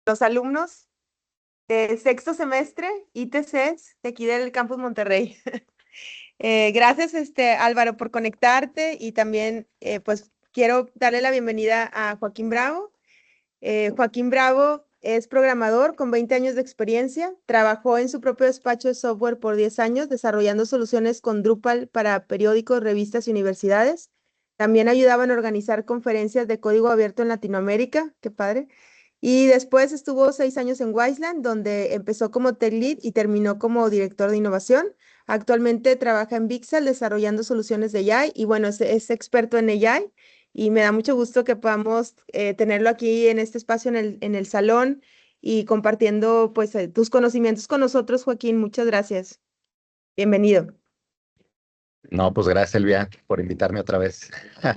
los alumnos de sexto semestre ITCs de aquí del Campus Monterrey. Gracias, Álvaro, por conectarte y también, pues, quiero darle la bienvenida a Joaquín Bravo. Joaquín Bravo es programador con 20 años de experiencia. Trabajó en su propio despacho de software por 10 años desarrollando soluciones con Drupal para periódicos, revistas y universidades. También ayudaban a organizar conferencias de código abierto en Latinoamérica. Qué padre. Y después estuvo 6 años en Wiseland, donde empezó como tech lead y terminó como director de innovación. Actualmente trabaja en Vixel desarrollando soluciones de AI y bueno, es experto en AI y me da mucho gusto que podamos tenerlo aquí en este espacio en el salón y compartiendo pues tus conocimientos con nosotros, Joaquín. Muchas gracias. Bienvenido. No, pues gracias, Elvia, por invitarme otra vez a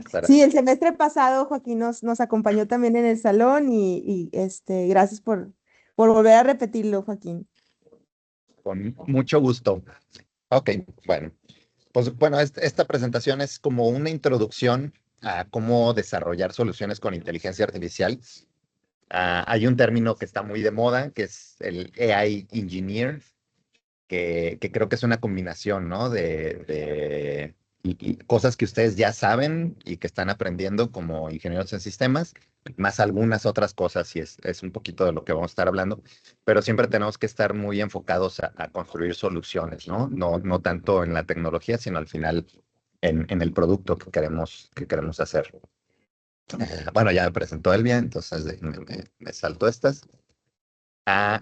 estar Sí, el semestre pasado Joaquín nos acompañó también en el salón y gracias por volver a repetirlo, Joaquín. con mucho gusto. Ok, bueno, pues bueno, esta presentación es como una introducción a cómo desarrollar soluciones con inteligencia artificial. Hay un término que está muy de moda, que es el AI Engineer, que creo que es una combinación, ¿no? Y cosas que ustedes ya saben y que están aprendiendo como ingenieros en sistemas, más algunas otras cosas, y es un poquito de lo que vamos a estar hablando, pero siempre tenemos que estar muy enfocados a construir soluciones, ¿no? No tanto en la tecnología, sino al final en el producto que queremos hacer. Bueno, ya me presentó Elvia, entonces me salto estas.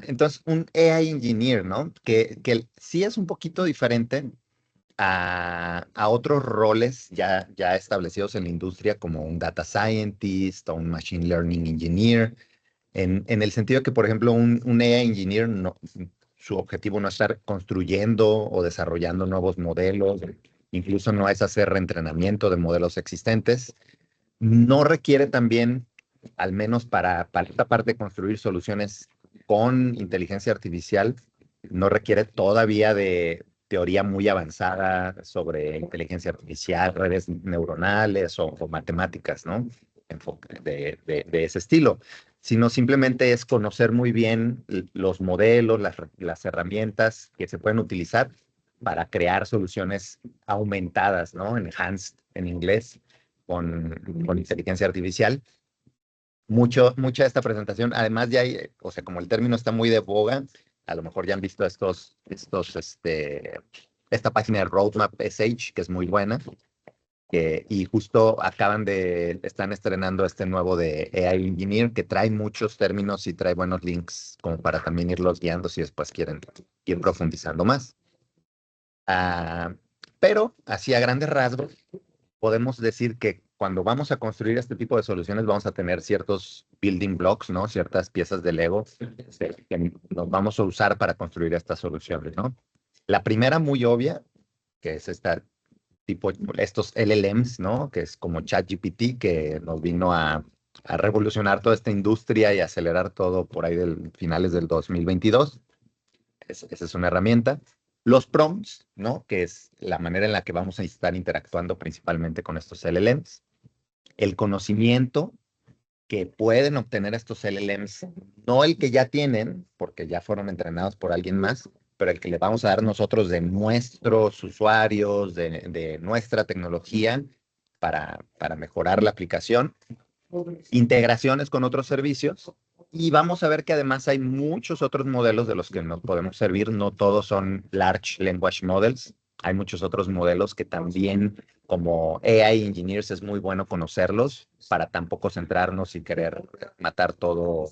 Entonces, un AI Engineer, ¿no? Que sí es un poquito diferente a otros roles ya establecidos en la industria, como un Data Scientist o un Machine Learning Engineer, en el sentido que, por ejemplo, un AI Engineer, no, su objetivo no es estar construyendo o desarrollando nuevos modelos, incluso no es hacer reentrenamiento de modelos existentes. No requiere también, al menos para esta parte de construir soluciones con inteligencia artificial, no requiere todavía de teoría muy avanzada sobre inteligencia artificial, redes neuronales o matemáticas, ¿no? De ese estilo, sino simplemente es conocer muy bien los modelos, las herramientas que se pueden utilizar para crear soluciones aumentadas, ¿no? Enhanced en inglés con inteligencia artificial. Mucha de esta presentación, además ya hay, o sea, como el término está muy de boga, a lo mejor ya han visto esta página de Roadmap SH, que es muy buena, y justo están estrenando este nuevo de AI Engineer, que trae muchos términos y trae buenos links como para también irlos guiando si después quieren ir profundizando más. Ah, pero así a grandes rasgos, podemos decir que cuando vamos a construir este tipo de soluciones vamos a tener ciertos building blocks, ¿no? Ciertas piezas de Lego que nos vamos a usar para construir estas soluciones, ¿no? La primera muy obvia, que es estos LLMs, ¿no? Que es como ChatGPT, que nos vino a revolucionar toda esta industria y acelerar todo por ahí del finales del 2022. Esa es una herramienta. Los prompts, ¿no? Que es la manera en la que vamos a estar interactuando principalmente con estos LLMs. El conocimiento que pueden obtener estos LLMs, no el que ya tienen, porque ya fueron entrenados por alguien más, pero el que le vamos a dar nosotros de nuestros usuarios, de nuestra tecnología para mejorar la aplicación, integraciones con otros servicios. Y vamos a ver que además hay muchos otros modelos de los que nos podemos servir. No todos son Large Language Models. Hay muchos otros modelos que también, como AI Engineers, es muy bueno conocerlos para tampoco centrarnos y querer matar todo,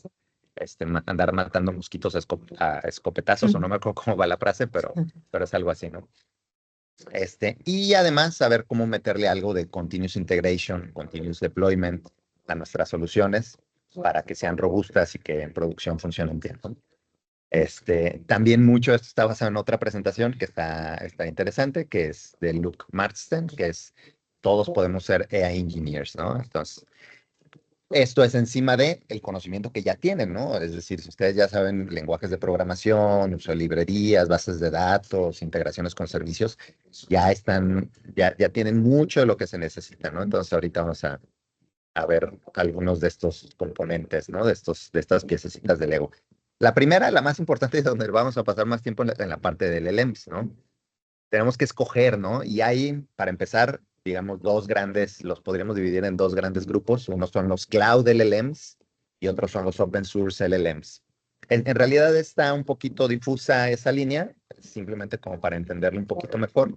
andar matando mosquitos a escopetazos, o no me acuerdo cómo va la frase, pero es algo así, ¿no? Y además saber cómo meterle algo de continuous integration, continuous deployment a nuestras soluciones para que sean robustas y que en producción funcionen bien, ¿no? También mucho esto está basado en otra presentación que está interesante, que es de Luke Marsden, que es todos podemos ser AI engineers, ¿no? Entonces, esto es encima de el conocimiento que ya tienen, ¿no? Es decir, si ustedes ya saben lenguajes de programación, uso de librerías, bases de datos, integraciones con servicios, ya tienen mucho de lo que se necesita, ¿no? Entonces, ahorita vamos a ver algunos de estos componentes, ¿no? De estas piececitas de Lego. La primera, la más importante, es donde vamos a pasar más tiempo en la parte del LLMs, ¿no? Tenemos que escoger, ¿no? Y hay, para empezar, digamos, dos grandes, los podríamos dividir en dos grandes grupos. Unos son los Cloud LLMs y otros son los Open Source LLMs. En realidad está un poquito difusa esa línea, simplemente como para entenderlo un poquito mejor.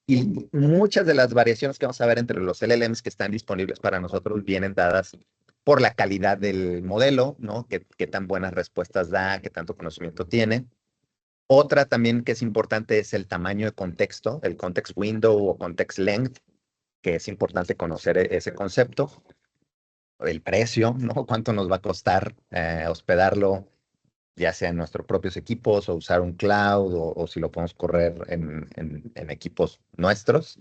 Y muchas de las variaciones que vamos a ver entre los LLMs que están disponibles para nosotros vienen dadas por la calidad del modelo, ¿no? Qué tan buenas respuestas da, qué tanto conocimiento tiene. Otra también que es importante es el tamaño de contexto, el context window o context length, que es importante conocer ese concepto. El precio, ¿no? Cuánto nos va a costar hospedarlo, ya sea en nuestros propios equipos o usar un cloud o si lo podemos correr en equipos nuestros.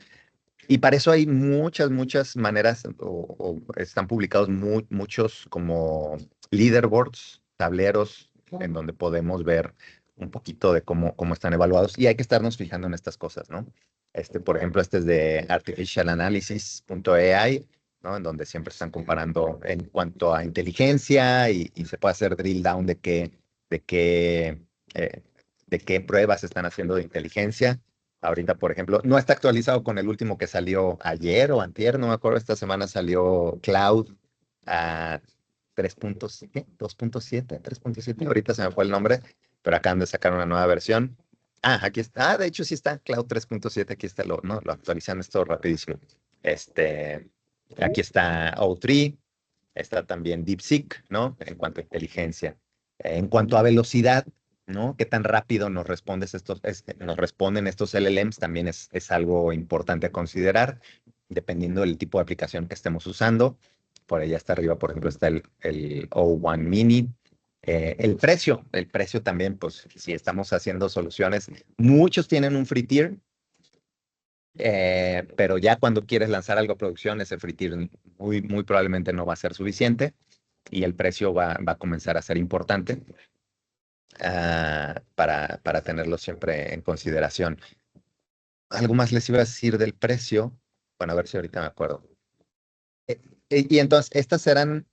Y para eso hay muchas maneras o están publicados muchos como leaderboards, tableros, en donde podemos ver un poquito de cómo están evaluados y hay que estarnos fijando en estas cosas, ¿no? Por ejemplo, este es de artificialanalysis.ai, ¿no? En donde siempre están comparando en cuanto a inteligencia y se puede hacer drill down de qué, eh, de qué pruebas están haciendo de inteligencia. Ahorita, por ejemplo, no está actualizado con el último que salió ayer o antier, no me acuerdo, esta semana salió Cloud a 2.7, 3.7, ahorita se me fue el nombre, pero acaban de sacar una nueva versión. Aquí está, de hecho sí está Cloud 3.7, aquí está ¿no? Lo actualizan esto rapidísimo. Este, Aquí está O3, está también DeepSeek, ¿no? En cuanto a inteligencia. En cuanto a velocidad, ¿no? Qué tan rápido nos responden estos LLMs también es algo importante a considerar, dependiendo del tipo de aplicación que estemos usando. Por allá está arriba, por ejemplo, está el O1 Mini. El precio también, pues si estamos haciendo soluciones, muchos tienen un free tier, pero ya cuando quieres lanzar algo a producción, ese free tier muy probablemente no va a ser suficiente y el precio va a comenzar a ser importante para tenerlo siempre en consideración. Algo más les iba a decir del precio. Bueno, a ver si ahorita me acuerdo. Eh, y entonces, estas eran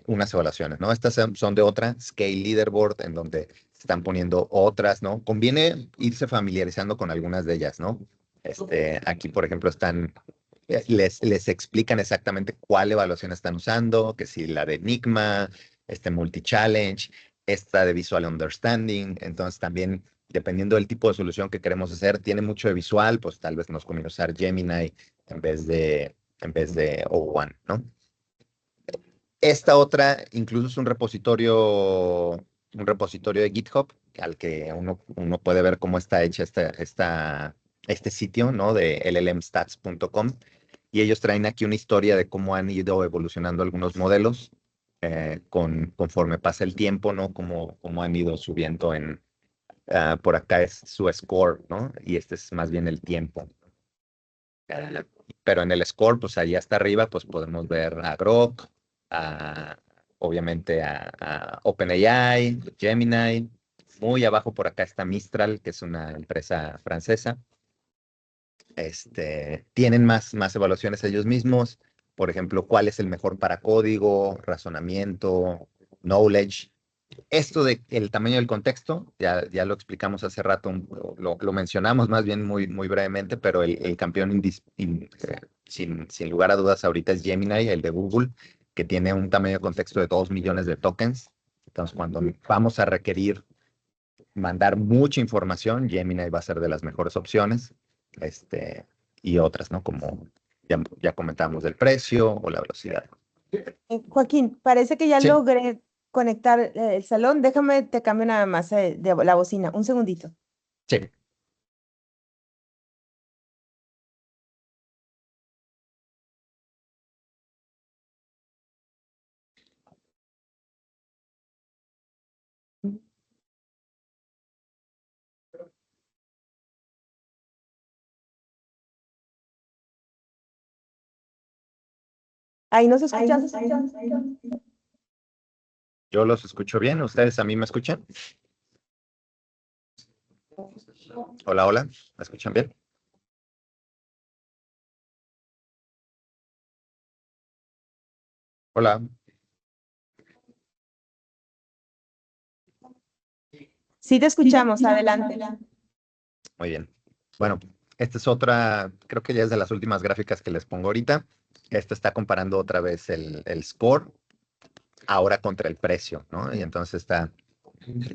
unas evaluaciones, ¿no? Estas son de otra Scale Leaderboard, en donde se están poniendo otras, ¿no? Conviene irse familiarizando con algunas de ellas, ¿no? Aquí, por ejemplo, les explican exactamente cuál evaluación están usando, que si la de Enigma, multi-challenge, esta de Visual Understanding. Entonces, también, dependiendo del tipo de solución que queremos hacer, tiene mucho de visual, pues tal vez nos conviene usar Gemini en vez de O1, ¿no? Esta otra incluso es un repositorio de GitHub al que uno puede ver cómo está hecha este sitio, ¿no? De llmstats.com. Y ellos traen aquí una historia de cómo han ido evolucionando algunos modelos conforme pasa el tiempo, ¿no? Cómo han ido subiendo por acá es su score, ¿no? Y este es más bien el tiempo. Eh, pero en el score, pues ahí hasta arriba, pues podemos ver a Grok, a, obviamente a OpenAI, Gemini. Muy abajo por acá está Mistral, que es una empresa francesa. Tienen más evaluaciones ellos mismos. Por ejemplo, cuál es el mejor para código, razonamiento, knowledge. Esto de el tamaño del contexto, ya lo explicamos hace rato, lo mencionamos más bien muy brevemente, pero el campeón sin lugar a dudas ahorita es Gemini, el de Google, que tiene un tamaño de contexto de 2 millones de tokens. Entonces, cuando vamos a requerir mandar mucha información, Gemini va a ser de las mejores opciones, este, y otras, ¿no? Como ya comentábamos del precio o la velocidad. Joaquín, parece que ya Sí, logré conectar el salón. Déjame, te cambio nada más de la bocina. Un segundito. sí. Ahí nos escuchas. Yo los escucho bien, ¿ustedes a mí me escuchan? Hola, hola, ¿me escuchan bien? Hola. Sí, te escuchamos, adelante. Muy bien. Bueno, esta es otra, creo que ya es de las últimas gráficas que les pongo ahorita. Esta está comparando otra vez el score ahora contra el precio, ¿no? Y entonces está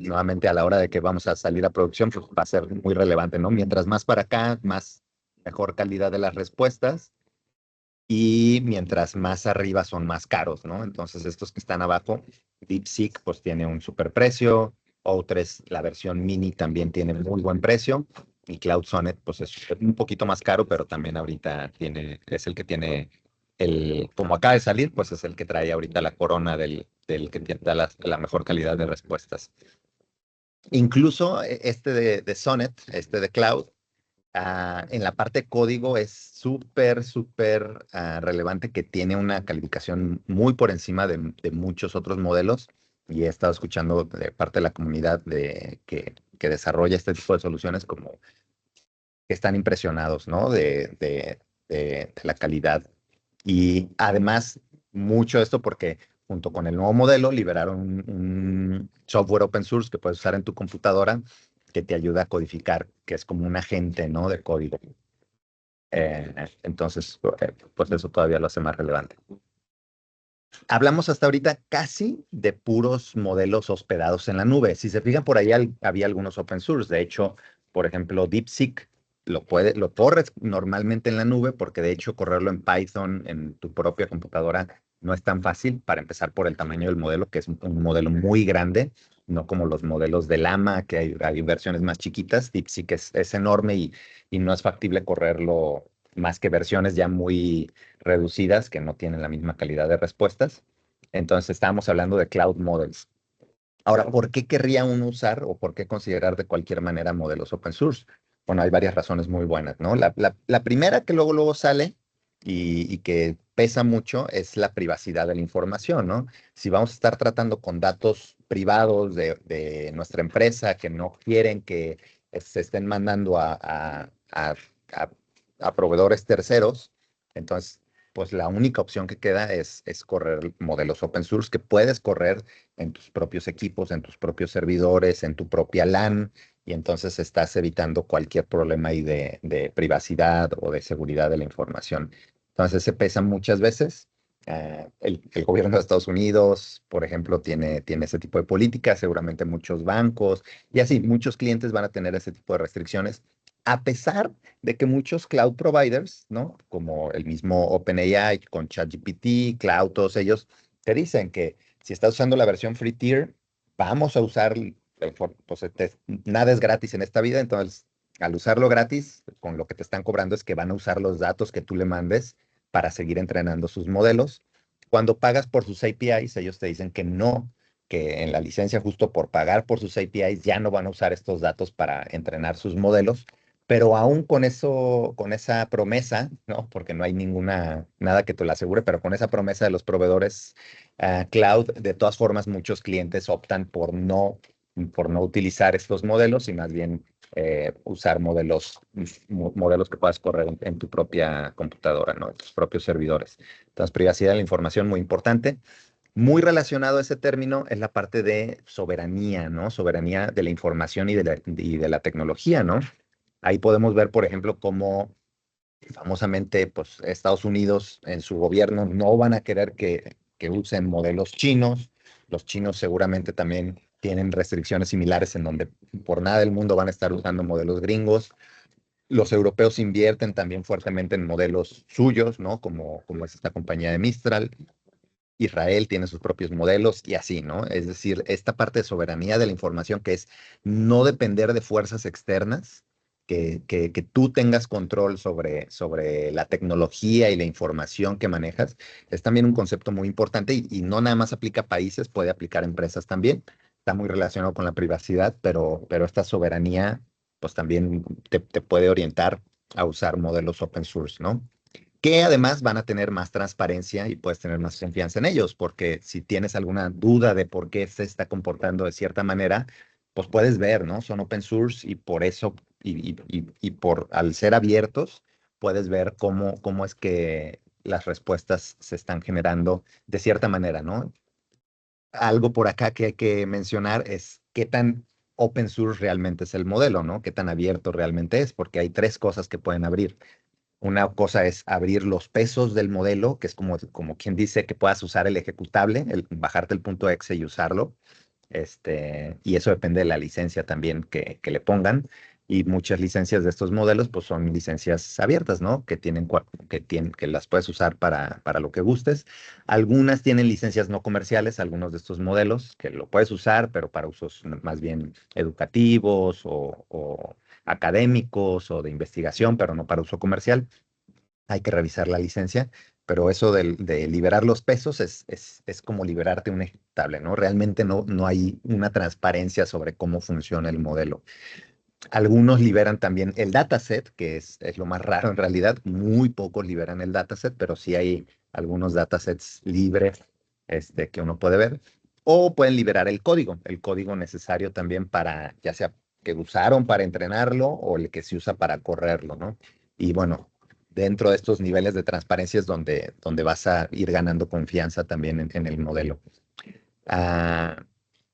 nuevamente a la hora de que vamos a salir a producción, pues va a ser muy relevante, ¿no? Mientras más para acá, más mejor calidad de las respuestas y mientras más arriba son más caros, ¿no? Entonces estos que están abajo, DeepSeek pues tiene un super precio, O3, la versión mini también tiene muy buen precio y Cloud Sonnet pues es un poquito más caro, pero también ahorita es el que tiene como acaba de salir, pues es el que trae ahorita la corona del que da la mejor calidad de respuestas. Incluso este de Sonnet, este de Cloud, en la parte de código es súper relevante que tiene una calificación muy por encima de muchos otros modelos y he estado escuchando de parte de la comunidad que desarrolla este tipo de soluciones como que están impresionados, ¿no? De la calidad. Y además, mucho esto porque junto con el nuevo modelo liberaron un software open source que puedes usar en tu computadora que te ayuda a codificar, que es como un agente, ¿no? De código. Entonces, pues eso todavía lo hace más relevante. Hablamos hasta ahorita casi de puros modelos hospedados en la nube. Si se fijan, por ahí había algunos open source. De hecho, por ejemplo, DeepSeek lo corres normalmente en la nube porque de hecho correrlo en Python en tu propia computadora no es tan fácil para empezar por el tamaño del modelo, que es un modelo muy grande, no como los modelos de Llama, que hay versiones más chiquitas. DeepSeek es enorme y no es factible correrlo más que versiones ya muy reducidas que no tienen la misma calidad de respuestas. Entonces estábamos hablando de cloud models. Ahora, ¿por qué querría uno usar o por qué considerar de cualquier manera modelos open source? Bueno, hay varias razones muy buenas, ¿no? La primera que luego sale y que pesa mucho es la privacidad de la información, ¿no? Si vamos a estar tratando con datos privados de nuestra empresa que no quieren que se estén mandando a- a proveedores terceros, entonces, pues la única opción que queda es correr modelos open source que puedes correr en tus propios equipos, en tus propios servidores, en tu propia LAN, y entonces estás evitando cualquier problema ahí de privacidad o de seguridad de la información. Entonces se pesa muchas veces. El gobierno de Estados Unidos, por ejemplo, tiene ese tipo de políticas, seguramente muchos bancos y así, muchos clientes van a tener ese tipo de restricciones, a pesar de que muchos cloud providers, ¿no? Como el mismo OpenAI con ChatGPT, Cloud, todos ellos, te dicen que si estás usando la versión free tier, vamos a usar, pues nada es gratis en esta vida, entonces al usarlo gratis, con lo que te están cobrando es que van a usar los datos que tú le mandes para seguir entrenando sus modelos. Cuando pagas por sus APIs, ellos te dicen que no, que en la licencia justo por pagar por sus APIs ya no van a usar estos datos para entrenar sus modelos, pero aún con eso, con esa promesa, ¿no? Porque no hay nada que te lo asegure, pero con esa promesa de los proveedores cloud, de todas formas, muchos clientes optan por no utilizar estos modelos y más bien usar modelos que puedas correr en tu propia computadora, ¿no? En tus propios servidores. Entonces, privacidad de la información, muy importante. Muy relacionado a ese término es la parte de soberanía, ¿no? Soberanía de la información y de la tecnología, ¿no? Ahí podemos ver, por ejemplo, cómo famosamente, pues Estados Unidos en su gobierno no van a querer que usen modelos chinos. Los chinos seguramente también tienen restricciones similares en donde por nada del mundo van a estar usando modelos gringos. Los europeos invierten también fuertemente en modelos suyos, ¿no? Como es esta compañía de Mistral. Israel tiene sus propios modelos y así, ¿no? Es decir, esta parte de soberanía de la información que es no depender de fuerzas externas, que tú tengas control sobre la tecnología y la información que manejas, es también un concepto muy importante y no nada más aplica a países, puede aplicar a empresas también. Está muy relacionado con la privacidad, pero esta soberanía, pues también te puede orientar a usar modelos open source, ¿no? Que además van a tener más transparencia y puedes tener más confianza en ellos, porque si tienes alguna duda de por qué se está comportando de cierta manera, pues puedes ver, ¿no? Son open source y por eso, al ser abiertos, puedes ver cómo es que las respuestas se están generando de cierta manera, ¿no? Algo por acá que hay que mencionar es qué tan open source realmente es el modelo, ¿no? Qué tan abierto realmente es, porque hay tres cosas que pueden abrir. Una cosa es abrir los pesos del modelo, que es como quien dice que puedas usar el ejecutable, bajarte el punto exe y usarlo. Y eso depende de la licencia también que le pongan. Y muchas licencias de estos modelos, pues son licencias abiertas, ¿no? Que las puedes usar para lo que gustes. Algunas tienen licencias no comerciales, algunos de estos modelos, que lo puedes usar, pero para usos más bien educativos o académicos o de investigación, pero no para uso comercial. Hay que revisar la licencia, pero eso de liberar los pesos es como liberarte un ejecutable, ¿no? Realmente no hay una transparencia sobre cómo funciona el modelo. Algunos liberan también el dataset, que es lo más raro en realidad. Muy pocos liberan el dataset, pero sí hay algunos datasets libres que uno puede ver. O pueden liberar el código necesario también para, ya sea que usaron para entrenarlo o el que se usa para correrlo, ¿no? Y bueno, dentro de estos niveles de transparencia es donde vas a ir ganando confianza también en el modelo. Ah,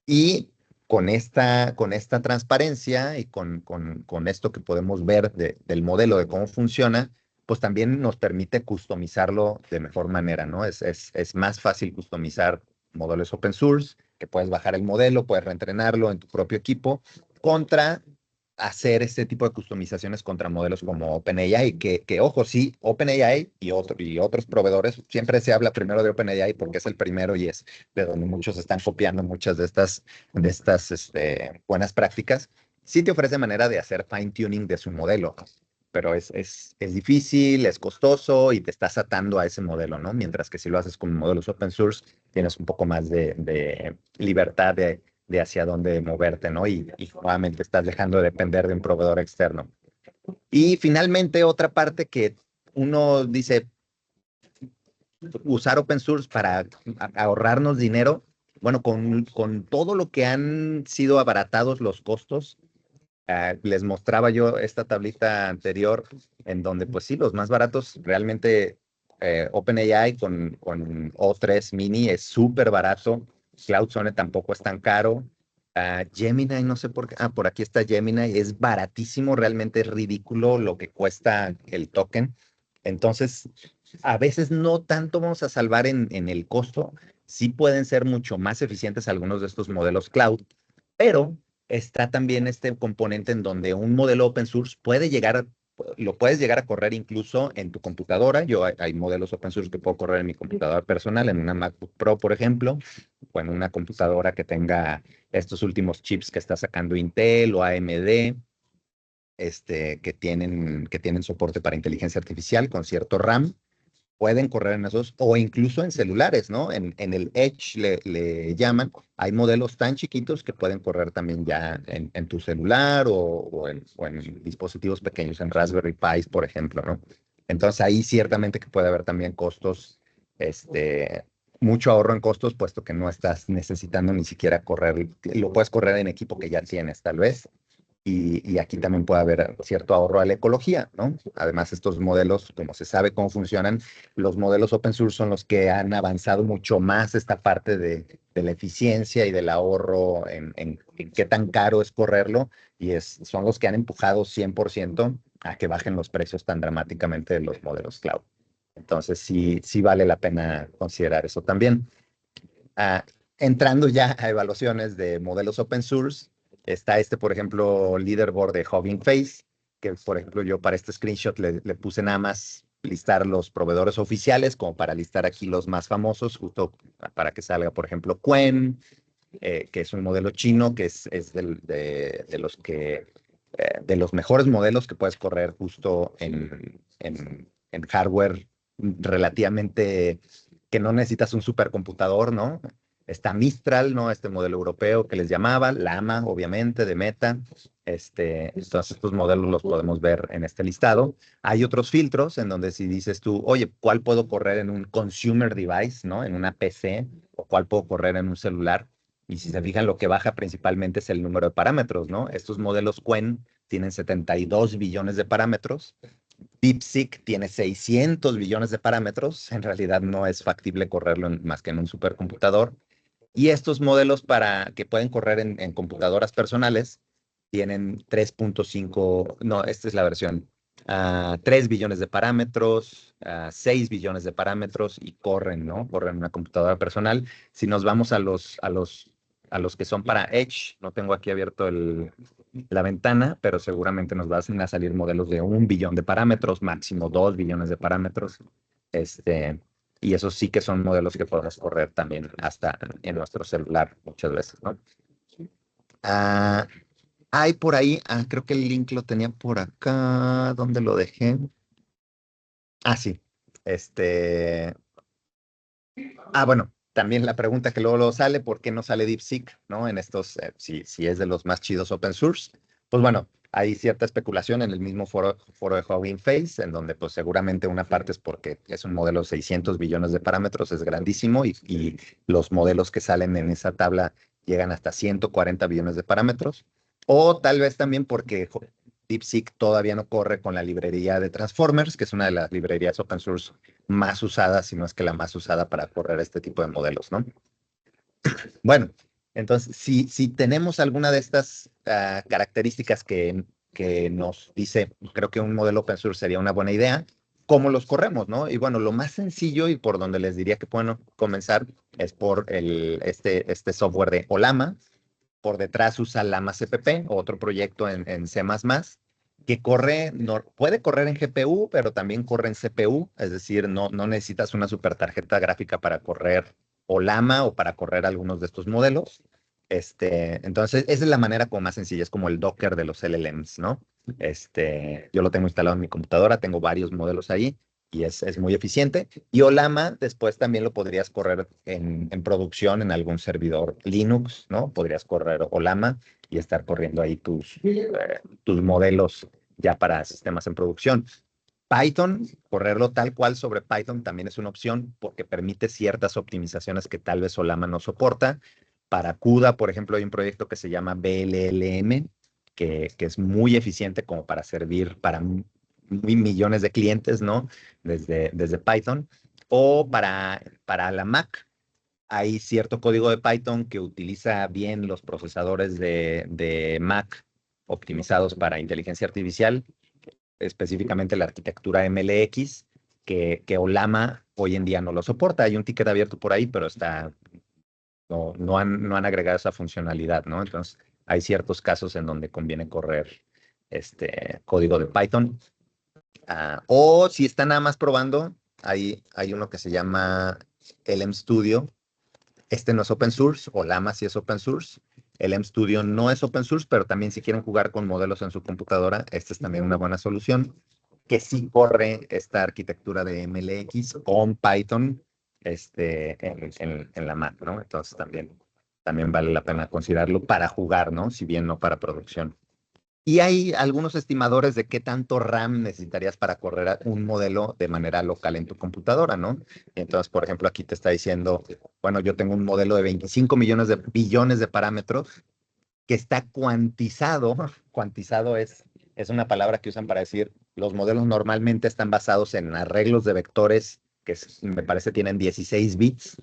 y con esta transparencia y con esto que podemos ver del modelo de cómo funciona, pues también nos permite customizarlo de mejor manera, ¿no? Es más fácil customizar modelos open source, que puedes bajar el modelo, puedes reentrenarlo en tu propio equipo, contra hacer este tipo de customizaciones contra modelos como OpenAI, ojo, sí, OpenAI y otros proveedores, siempre se habla primero de OpenAI porque es el primero y es de donde muchos están copiando muchas de estas buenas prácticas. Sí te ofrece manera de hacer fine tuning de su modelo, pero es difícil, es costoso y te estás atando a ese modelo, ¿no? Mientras que si lo haces con modelos open source, tienes un poco más de libertad de hacia dónde moverte, ¿no? Y nuevamente estás dejando de depender de un proveedor externo. Y finalmente, otra parte que uno dice, usar open source para ahorrarnos dinero. Bueno, con todo lo que han sido abaratados los costos, les mostraba yo esta tablita anterior en donde, pues sí, los más baratos realmente, OpenAI con O3 Mini es súper barato. CloudZone tampoco es tan caro. Gemini, no sé por qué. Por aquí está Gemini, es baratísimo, realmente es ridículo lo que cuesta el token. Entonces, a veces no tanto vamos a salvar en el costo, sí pueden ser mucho más eficientes algunos de estos modelos cloud, pero está también este componente en donde un modelo open source lo puedes llegar a correr incluso en tu computadora. Hay modelos open source que puedo correr en mi computadora personal, en una MacBook Pro, por ejemplo, o en una computadora que tenga estos últimos chips que está sacando Intel o AMD, que tienen soporte para inteligencia artificial con cierto RAM. Pueden correr en esos o incluso en celulares, ¿no? En el Edge le llaman. Hay modelos tan chiquitos que pueden correr también ya en tu celular o en dispositivos pequeños, en Raspberry Pis, por ejemplo, ¿no? Entonces ahí ciertamente que puede haber también costos, mucho ahorro en costos, puesto que no estás necesitando ni siquiera correr, lo puedes correr en equipo que ya tienes, tal vez. Y aquí también puede haber cierto ahorro a la ecología, ¿no? Además, estos modelos, como se sabe cómo funcionan, los modelos open source son los que han avanzado mucho más esta parte de la eficiencia y del ahorro en qué tan caro es correrlo, y son los que han empujado 100% a que bajen los precios tan dramáticamente de los modelos cloud. Entonces, sí vale la pena considerar eso también. Ah, Entrando ya a evaluaciones de modelos open source, está por ejemplo, leaderboard de Hugging Face, que por ejemplo yo para este screenshot le puse nada más listar los proveedores oficiales, como para listar aquí los más famosos, justo para que salga, por ejemplo, Qwen, que es un modelo chino, que es de los mejores modelos que puedes correr justo en hardware relativamente, que no necesitas un supercomputador, ¿no? Está Mistral, ¿no? Este modelo europeo que les llamaba, Llama, obviamente, de Meta. Entonces, estos modelos los podemos ver en este listado. Hay otros filtros en donde si dices tú, oye, ¿cuál puedo correr en un consumer device, ¿no? En una PC, o cuál puedo correr en un celular? Y si se fijan, lo que baja principalmente es el número de parámetros, ¿no? Estos modelos Qwen tienen 72 billones de parámetros DeepSeek tiene 600 billones de parámetros. En realidad no es factible correrlo más que en un supercomputador. Y estos modelos que pueden correr en computadoras personales tienen 3.5, no, esta es la versión, 3 billones de parámetros, 6 billones de parámetros y corren, ¿no? Corren en una computadora personal. Si nos vamos a los que son para Edge, no tengo aquí abierto la ventana, pero seguramente nos van a salir modelos de 1 billón de parámetros, máximo 2 billones de parámetros. Y esos sí que son modelos que podemos correr también hasta en nuestro celular muchas veces, ¿no? Ah, hay por ahí, creo que el link lo tenía por acá, ¿dónde lo dejé? Sí, este, bueno, también la pregunta que luego sale, ¿por qué no sale DeepSeek, ¿no? En estos, si es de los más chidos open source. Pues bueno, hay cierta especulación en el mismo foro de Hugging Face, en donde pues seguramente una parte es porque es un modelo de 600 billones de parámetros, es grandísimo, y los modelos que salen en esa tabla llegan hasta 140 billones de parámetros. O tal vez también porque DeepSeek todavía no corre con la librería de Transformers, que es una de las librerías open source más usada, si no es que la más usada para correr este tipo de modelos, ¿no? Bueno, entonces, si tenemos alguna de estas características que nos dice, creo que un modelo open source sería una buena idea, ¿cómo los corremos, no? Y bueno, lo más sencillo y por donde les diría que pueden comenzar es por este software de Olama. Por detrás usa Llama CPP, otro proyecto en C++, que puede correr en GPU, pero también corre en CPU, es decir, no necesitas una super tarjeta gráfica para correr o Llama o para correr algunos de estos modelos. Entonces, esa es la manera como más sencilla, es como el Docker de los LLMs, ¿no? Yo lo tengo instalado en mi computadora, tengo varios modelos ahí y es muy eficiente. Y Olama después también lo podrías correr en producción en algún servidor Linux, ¿no? Podrías correr Olama y estar corriendo ahí tus modelos ya para sistemas en producción. Python, correrlo tal cual sobre Python también es una opción porque permite ciertas optimizaciones que tal vez Olama no soporta. Para CUDA, por ejemplo, hay un proyecto que se llama BLLM, que es muy eficiente como para servir para millones de clientes, ¿no? Desde Python. O para la Mac, hay cierto código de Python que utiliza bien los procesadores de Mac optimizados para inteligencia artificial, específicamente la arquitectura MLX, que Olama hoy en día no lo soporta. Hay un ticket abierto por ahí, pero no han agregado esa funcionalidad, ¿no? Entonces, hay ciertos casos en donde conviene correr este código de Python. O si están nada más probando, hay uno que se llama LM Studio. Este no es open source, o Llama sí es open source. LM Studio no es open source, pero también si quieren jugar con modelos en su computadora, esta es también una buena solución, que sí corre esta arquitectura de MLX con Python en la Mac, ¿no? Entonces también vale la pena considerarlo para jugar, ¿no? Si bien no para producción. Y hay algunos estimadores de qué tanto RAM necesitarías para correr un modelo de manera local en tu computadora, ¿no? Entonces, por ejemplo, aquí te está diciendo, bueno, yo tengo un modelo de 25 millones de billones de parámetros que está cuantizado. Cuantizado es una palabra que usan para decir, los modelos normalmente están basados en arreglos de vectores que me parece tienen 16 bits,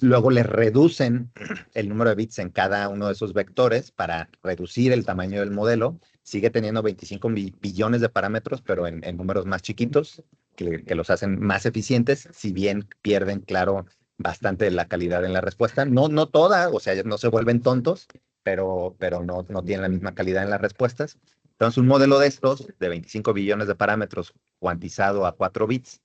luego le reducen el número de bits en cada uno de esos vectores para reducir el tamaño del modelo. Sigue teniendo 25 billones de parámetros, pero en números más chiquitos, que los hacen más eficientes, si bien pierden, claro, bastante de la calidad en la respuesta. No toda, o sea, no se vuelven tontos, pero no tienen la misma calidad en las respuestas. Entonces, un modelo de estos, de 25 billones de parámetros, cuantizado a 4 bits,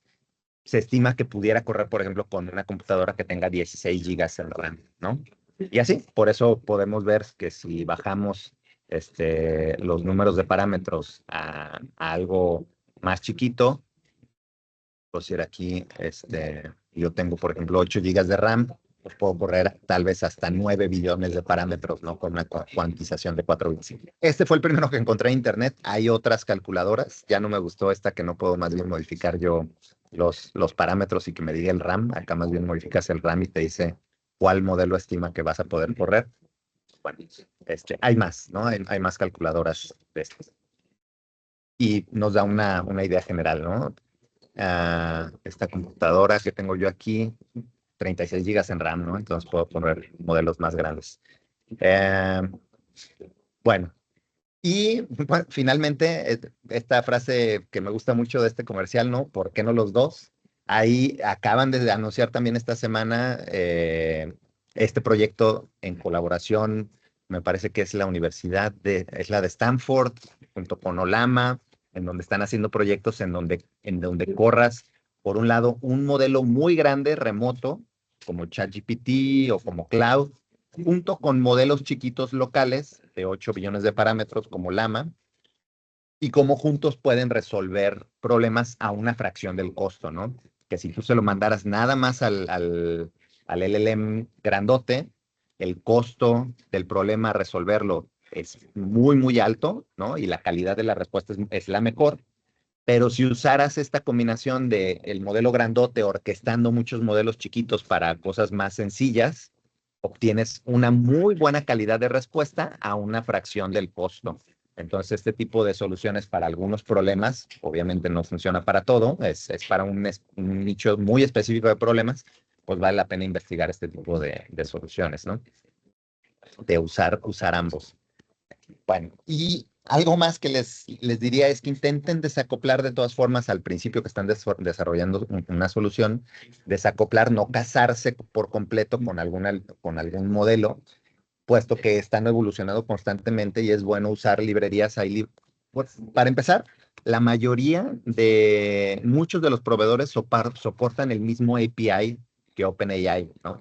se estima que pudiera correr, por ejemplo, con una computadora que tenga 16 gigas en RAM, ¿no? Y así, por eso podemos ver que si bajamos los números de parámetros a algo más chiquito, pues ir aquí, yo tengo, por ejemplo, 8 gigas de RAM, pues puedo correr tal vez hasta 9 billones de parámetros, ¿no? Con una cuantización de 4 bits. Este fue el primero que encontré en internet. Hay otras calculadoras. Ya no me gustó esta que no puedo más bien modificar yo los parámetros y que me diga el RAM. Acá más bien modificas el RAM y te dice cuál modelo estima que vas a poder correr. Bueno, hay más, ¿no? Hay más calculadoras de estas. y nos da una idea general, ¿no? Esta computadora que tengo yo aquí, 36 gigas en RAM, ¿no? Entonces puedo poner modelos más grandes. Eh, bueno, y bueno, finalmente, esta frase que me gusta mucho de este comercial, ¿no? ¿Por qué no los dos? Ahí acaban de anunciar también esta semana este proyecto en colaboración, me parece que es es la de Stanford, junto con Olama, en donde están haciendo proyectos en donde corras, por un lado, un modelo muy grande, remoto, como ChatGPT o como Cloud, junto con modelos chiquitos locales de 8 billones de parámetros como Llama, y cómo juntos pueden resolver problemas a una fracción del costo, ¿no? Que si tú se lo mandaras nada más al LLM grandote, el costo del problema a resolverlo es muy, muy alto, ¿no? Y la calidad de la respuesta es la mejor. Pero si usaras esta combinación de el modelo grandote orquestando muchos modelos chiquitos para cosas más sencillas, obtienes una muy buena calidad de respuesta a una fracción del costo. Entonces, este tipo de soluciones para algunos problemas, obviamente no funciona para todo, es para un nicho muy específico de problemas, pues vale la pena investigar este tipo de soluciones, ¿no? De usar ambos. Bueno, y algo más que les diría es que intenten desacoplar de todas formas al principio que están desarrollando una solución, desacoplar, no casarse por completo con algún modelo, puesto que están evolucionando constantemente y es bueno usar librerías ahí. Pues, para empezar, la mayoría de muchos de los proveedores soportan el mismo API que OpenAI, ¿no?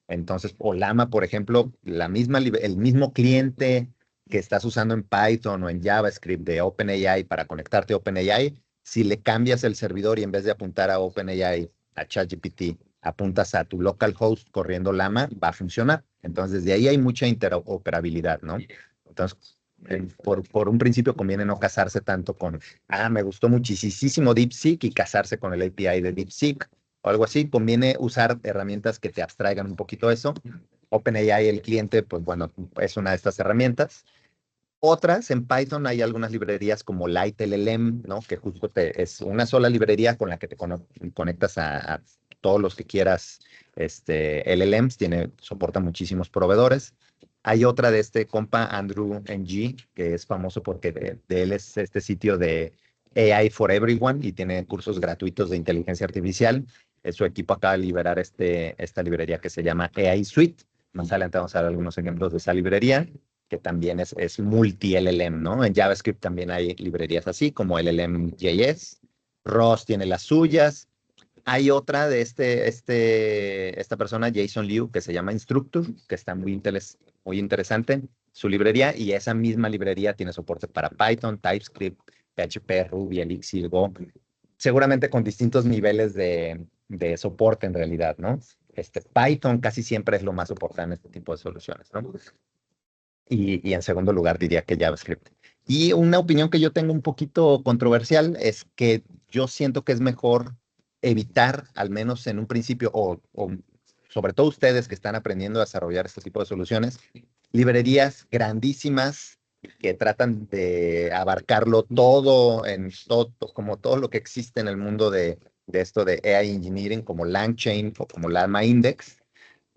Entonces, Olama, por ejemplo, el mismo cliente que estás usando en Python o en JavaScript de OpenAI para conectarte a OpenAI, si le cambias el servidor y en vez de apuntar a OpenAI, a ChatGPT, apuntas a tu localhost corriendo Llama, va a funcionar. Entonces, desde ahí hay mucha interoperabilidad, ¿no? Entonces, por un principio conviene no casarse tanto con, me gustó muchísimo DeepSeek y casarse con el API de DeepSeek o algo así. Conviene usar herramientas que te abstraigan un poquito eso. OpenAI, el cliente, pues bueno, es una de estas herramientas. Otras, en Python hay algunas librerías como LiteLLM, ¿no? Que justo es una sola librería con la que te conectas a todos los que quieras, LLMs, soporta muchísimos proveedores. Hay otra de este compa, Andrew NG, que es famoso porque de él es este sitio de AI for Everyone y tiene cursos gratuitos de inteligencia artificial. Su equipo acaba de liberar esta librería que se llama AI Suite. Más adelante vamos a ver algunos ejemplos de esa librería que también es multi-LLM, ¿no? En JavaScript también hay librerías así, como LLM.js. Rust tiene las suyas. Hay otra de esta persona, Jason Liu, que se llama Instructor, que está muy interesante, su librería, y esa misma librería tiene soporte para Python, TypeScript, PHP, Ruby, Elixir, Go, seguramente con distintos niveles de soporte en realidad, ¿no? Python casi siempre es lo más soportado en este tipo de soluciones, ¿no? Y en segundo lugar diría que JavaScript. Y una opinión que yo tengo un poquito controversial es que yo siento que es mejor evitar, al menos en un principio, o sobre todo ustedes que están aprendiendo a desarrollar este tipo de soluciones, librerías grandísimas que tratan de abarcarlo todo como todo lo que existe en el mundo de esto de AI Engineering, como LangChain o como Llama Index,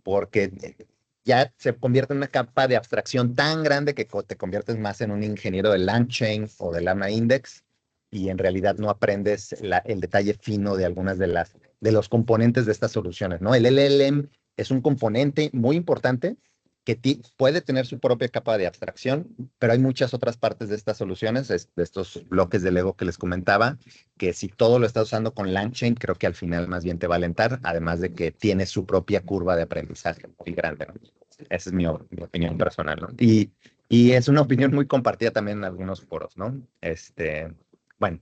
porque ya se convierte en una capa de abstracción tan grande que te conviertes más en un ingeniero de LangChain o de Llama Index y en realidad no aprendes el detalle fino de algunas de los componentes de estas soluciones, ¿no? El LLM es un componente muy importante que puede tener su propia capa de abstracción, pero hay muchas otras partes de estas soluciones, de estos bloques de Lego que les comentaba, que si todo lo estás usando con LangChain, creo que al final más bien te va a alentar, además de que tiene su propia curva de aprendizaje muy grande, ¿no? Esa es mi opinión personal, ¿no? Y es una opinión muy compartida también en algunos foros, ¿no? Bueno,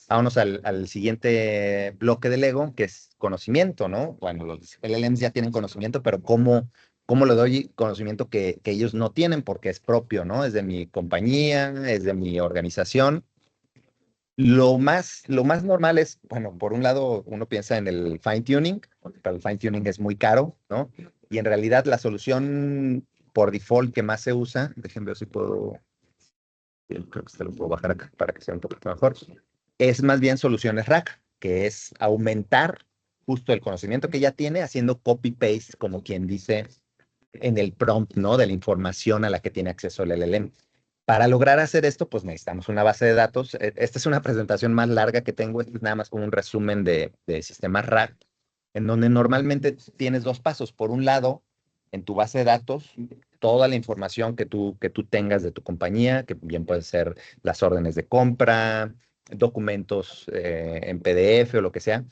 vámonos al siguiente bloque de Lego, que es conocimiento, ¿no? Bueno, los LLMs ya tienen conocimiento, pero ¿cómo le doy conocimiento que ellos no tienen? Porque es propio, ¿no? Es de mi compañía, es de mi organización. Lo más normal es, bueno, por un lado uno piensa en el fine tuning, pero el fine tuning es muy caro, ¿no? Y en realidad la solución por default que más se usa, déjenme ver si puedo creo que se lo puedo bajar acá para que sea un poquito mejor, es más bien soluciones RAG, que es aumentar justo el conocimiento que ya tiene haciendo copy-paste, como quien dice, en el prompt, ¿no? De la información a la que tiene acceso el LLM. Para lograr hacer esto, pues necesitamos una base de datos. Esta es una presentación más larga que tengo, es nada más como un resumen de sistemas RAG, en donde normalmente tienes dos pasos. Por un lado, en tu base de datos, toda la información que tú tengas de tu compañía, que bien pueden ser las órdenes de compra, documentos en PDF o lo que sea,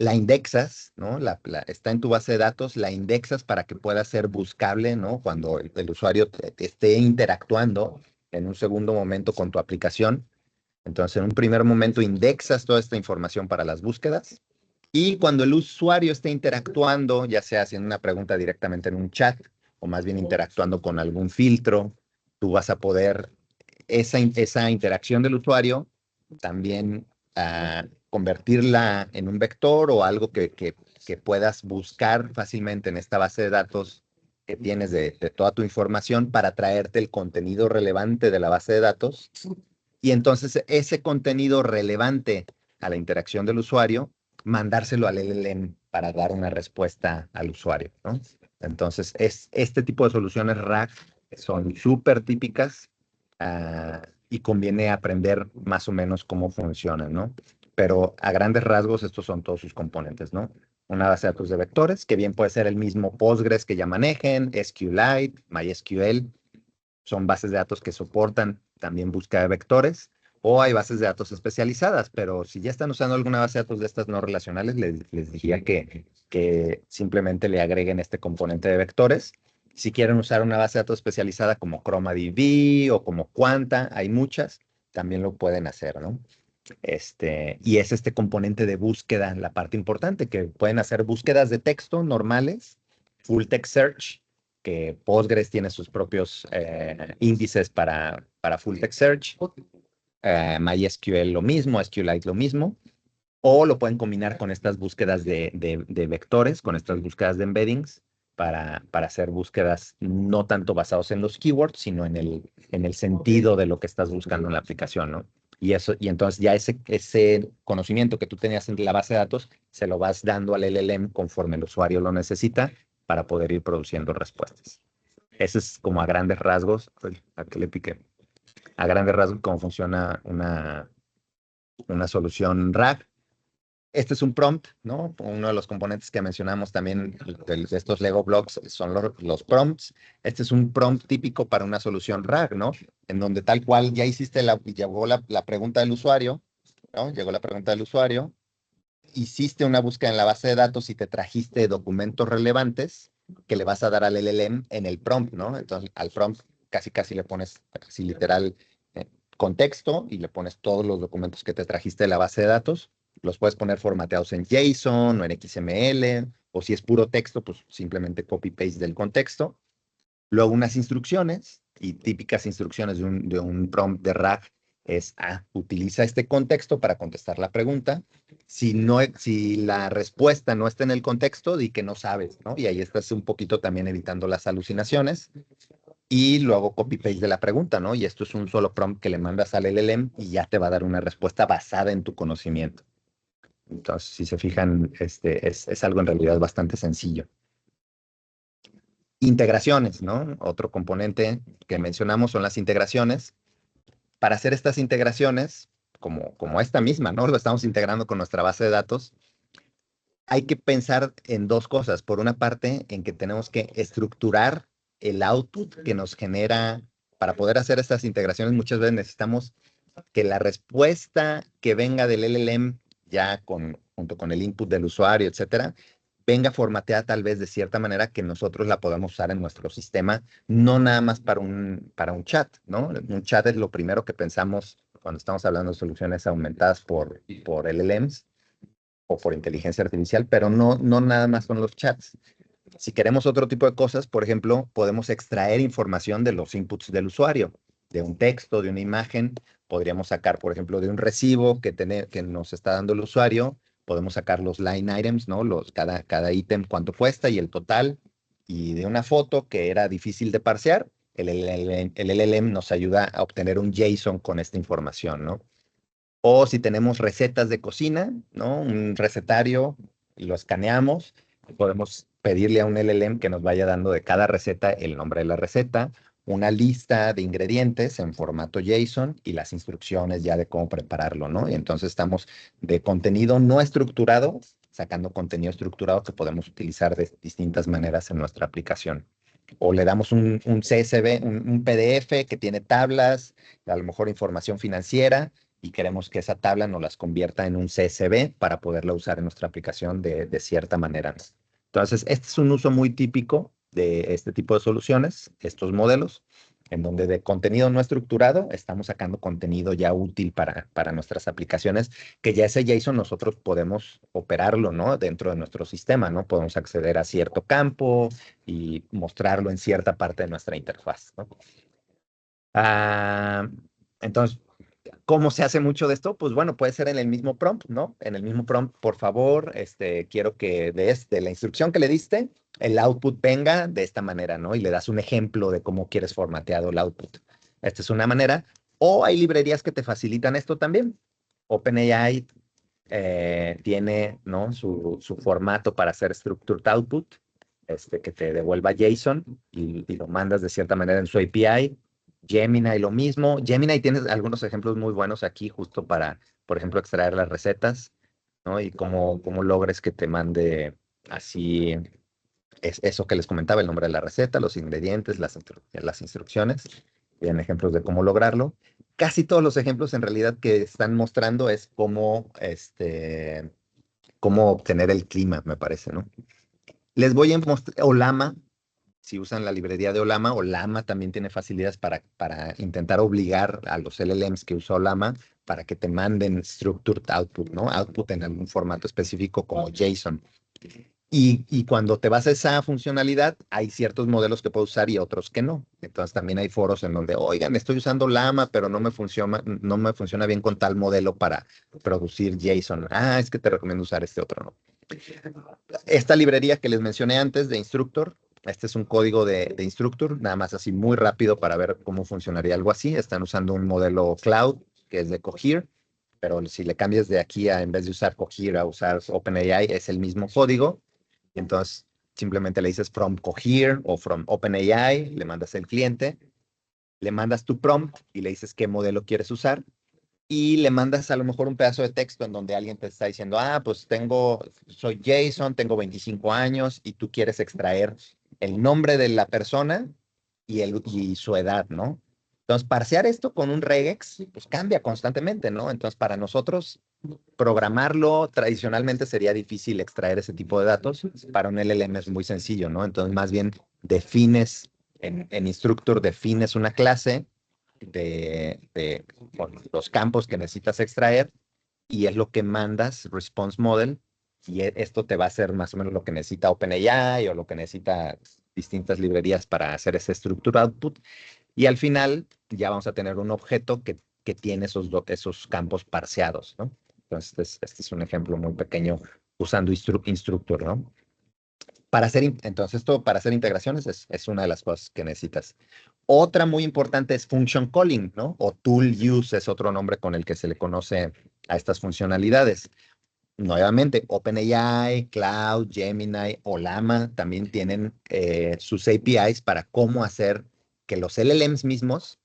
la indexas, ¿no? Está en tu base de datos, la indexas para que pueda ser buscable, ¿no? Cuando el usuario te esté interactuando en un segundo momento con tu aplicación. Entonces, en un primer momento indexas toda esta información para las búsquedas. Y cuando el usuario esté interactuando, ya sea haciendo una pregunta directamente en un chat o más bien interactuando con algún filtro, tú vas a poder esa interacción del usuario también convertirla en un vector o algo que puedas buscar fácilmente en esta base de datos que tienes de toda tu información para traerte el contenido relevante de la base de datos. Y entonces ese contenido relevante a la interacción del usuario, mandárselo al LLM para dar una respuesta al usuario, ¿no? Entonces, este tipo de soluciones RAG son súper típicas y conviene aprender más o menos cómo funcionan, ¿no? Pero a grandes rasgos, estos son todos sus componentes, ¿no? Una base de datos de vectores, que bien puede ser el mismo Postgres que ya manejen, SQLite, MySQL, son bases de datos que soportan también búsqueda de vectores, o hay bases de datos especializadas, pero si ya están usando alguna base de datos de estas no relacionales, les diría que simplemente le agreguen este componente de vectores. Si quieren usar una base de datos especializada como ChromaDB o como Quanta, hay muchas, también lo pueden hacer, ¿no? Y es este componente de búsqueda la parte importante, que pueden hacer búsquedas de texto normales, full text search, que Postgres tiene sus propios índices para full text search, MySQL lo mismo, SQLite lo mismo, o lo pueden combinar con estas búsquedas de vectores, con estas búsquedas de embeddings, para hacer búsquedas no tanto basados en los keywords, sino en el sentido de lo que estás buscando en la aplicación, ¿no? Y entonces ya ese conocimiento que tú tenías en la base de datos, se lo vas dando al LLM conforme el usuario lo necesita para poder ir produciendo respuestas. Ese es como a grandes rasgos, ¿a qué le piqué? A grandes rasgos cómo funciona una solución RAG. Este es un prompt, ¿no? Uno de los componentes que mencionamos también de estos Lego Blocks son los prompts. Este es un prompt típico para una solución RAG, ¿no? En donde tal cual ya hiciste llegó la pregunta del usuario, ¿no? Llegó la pregunta del usuario, hiciste una búsqueda en la base de datos y te trajiste documentos relevantes que le vas a dar al LLM en el prompt, ¿no? Entonces, al prompt casi le pones, así literal, contexto y le pones todos los documentos que te trajiste de la base de datos. Los puedes poner formateados en JSON o en XML, o si es puro texto, pues simplemente copy-paste del contexto. Luego unas instrucciones, y típicas instrucciones de un prompt de RAG es, utiliza este contexto para contestar la pregunta. Si la respuesta no está en el contexto, di que no sabes, ¿no? Y ahí estás un poquito también evitando las alucinaciones. Y luego copy-paste de la pregunta, ¿no? Y esto es un solo prompt que le mandas al LLM y ya te va a dar una respuesta basada en tu conocimiento. Entonces, si se fijan, es algo en realidad bastante sencillo. Integraciones, ¿no? Otro componente que mencionamos son las integraciones. Para hacer estas integraciones, como esta misma, ¿no? Lo estamos integrando con nuestra base de datos. Hay que pensar en dos cosas. Por una parte, en que tenemos que estructurar el output que nos genera. Para poder hacer estas integraciones, muchas veces necesitamos que la respuesta que venga del LLM, ya junto con el input del usuario, etcétera, venga formateada tal vez de cierta manera que nosotros la podamos usar en nuestro sistema, no nada más para un chat, ¿no? Un chat es lo primero que pensamos cuando estamos hablando de soluciones aumentadas por LLMs o por inteligencia artificial, pero no nada más con los chats. Si queremos otro tipo de cosas, por ejemplo, podemos extraer información de los inputs del usuario, de un texto, de una imagen. Podríamos sacar, por ejemplo, de un recibo que nos está dando el usuario, podemos sacar los line items, ¿no? Cada ítem, cuánto cuesta y el total. Y de una foto que era difícil de parsear, el LLM nos ayuda a obtener un JSON con esta información, ¿no? O si tenemos recetas de cocina, ¿no? Un recetario, lo escaneamos, podemos pedirle a un LLM que nos vaya dando de cada receta el nombre de la receta, una lista de ingredientes en formato JSON y las instrucciones ya de cómo prepararlo, ¿no? Y entonces estamos de contenido no estructurado, sacando contenido estructurado que podemos utilizar de distintas maneras en nuestra aplicación. O le damos un CSV, un PDF que tiene tablas, a lo mejor información financiera, y queremos que esa tabla nos las convierta en un CSV para poderla usar en nuestra aplicación de cierta manera, ¿no? Entonces, este es un uso muy típico de este tipo de soluciones, estos modelos, en donde de contenido no estructurado estamos sacando contenido ya útil para nuestras aplicaciones, que ya ese JSON nosotros podemos operarlo, ¿no? Dentro de nuestro sistema, ¿no? Podemos acceder a cierto campo y mostrarlo en cierta parte de nuestra interfaz, ¿no? Ah, entonces, ¿cómo se hace mucho de esto? Pues bueno, puede ser en el mismo prompt, ¿no? En el mismo prompt, por favor, quiero que de la instrucción que le diste, el output venga de esta manera, ¿no? Y le das un ejemplo de cómo quieres formateado el output. Esta es una manera. O hay librerías que te facilitan esto también. OpenAI tiene, ¿no? Su formato para hacer structured output, que te devuelva JSON y lo mandas de cierta manera en su API. Gemini lo mismo. Gemini tiene algunos ejemplos muy buenos aquí justo para, por ejemplo, extraer las recetas, ¿no? Y cómo logres que te mande así eso que les comentaba, el nombre de la receta, los ingredientes, las instrucciones. Bien, ejemplos de cómo lograrlo. Casi todos los ejemplos en realidad que están mostrando es cómo obtener el clima, me parece, ¿no? Les voy a mostrar Olama, si usan la librería de Olama. Olama también tiene facilidades para intentar obligar a los LLMs que usa Olama para que te manden structured output, ¿no? Output en algún formato específico como JSON. Y cuando te vas a esa funcionalidad, hay ciertos modelos que puedes usar y otros que no. Entonces también hay foros en donde, oigan, estoy usando Llama, pero no me funciona bien con tal modelo para producir JSON. Ah, es que te recomiendo usar este otro, ¿no? Esta librería que les mencioné antes de Instructor, este es un código de Instructor, nada más así muy rápido para ver cómo funcionaría algo así. Están usando un modelo cloud que es de Cohere, pero si le cambias de aquí en vez de usar Cohere a usar OpenAI, es el mismo código. Entonces, simplemente le dices from Cohere o from OpenAI, le mandas el cliente, le mandas tu prompt y le dices qué modelo quieres usar y le mandas a lo mejor un pedazo de texto en donde alguien te está diciendo, pues soy Jason, tengo 25 años y tú quieres extraer el nombre de la persona y su edad, ¿no? Entonces, parsear esto con un regex, pues cambia constantemente, ¿no? Entonces, para nosotros, programarlo tradicionalmente sería difícil extraer ese tipo de datos. Para un LLM es muy sencillo, ¿no? Entonces, más bien en Instructor defines una clase con los campos que necesitas extraer y es lo que mandas, response model, y esto te va a hacer más o menos lo que necesita OpenAI o lo que necesita distintas librerías para hacer ese structure output. Y al final ya vamos a tener un objeto que tiene esos campos parseados, ¿no? Entonces, este es un ejemplo muy pequeño usando Instructor, ¿no? Entonces, esto para hacer integraciones es una de las cosas que necesitas. Otra muy importante es function calling, ¿no? O tool use es otro nombre con el que se le conoce a estas funcionalidades. Nuevamente, OpenAI, Cloud, Gemini o Llama también tienen sus APIs para cómo hacer que los LLMs mismos,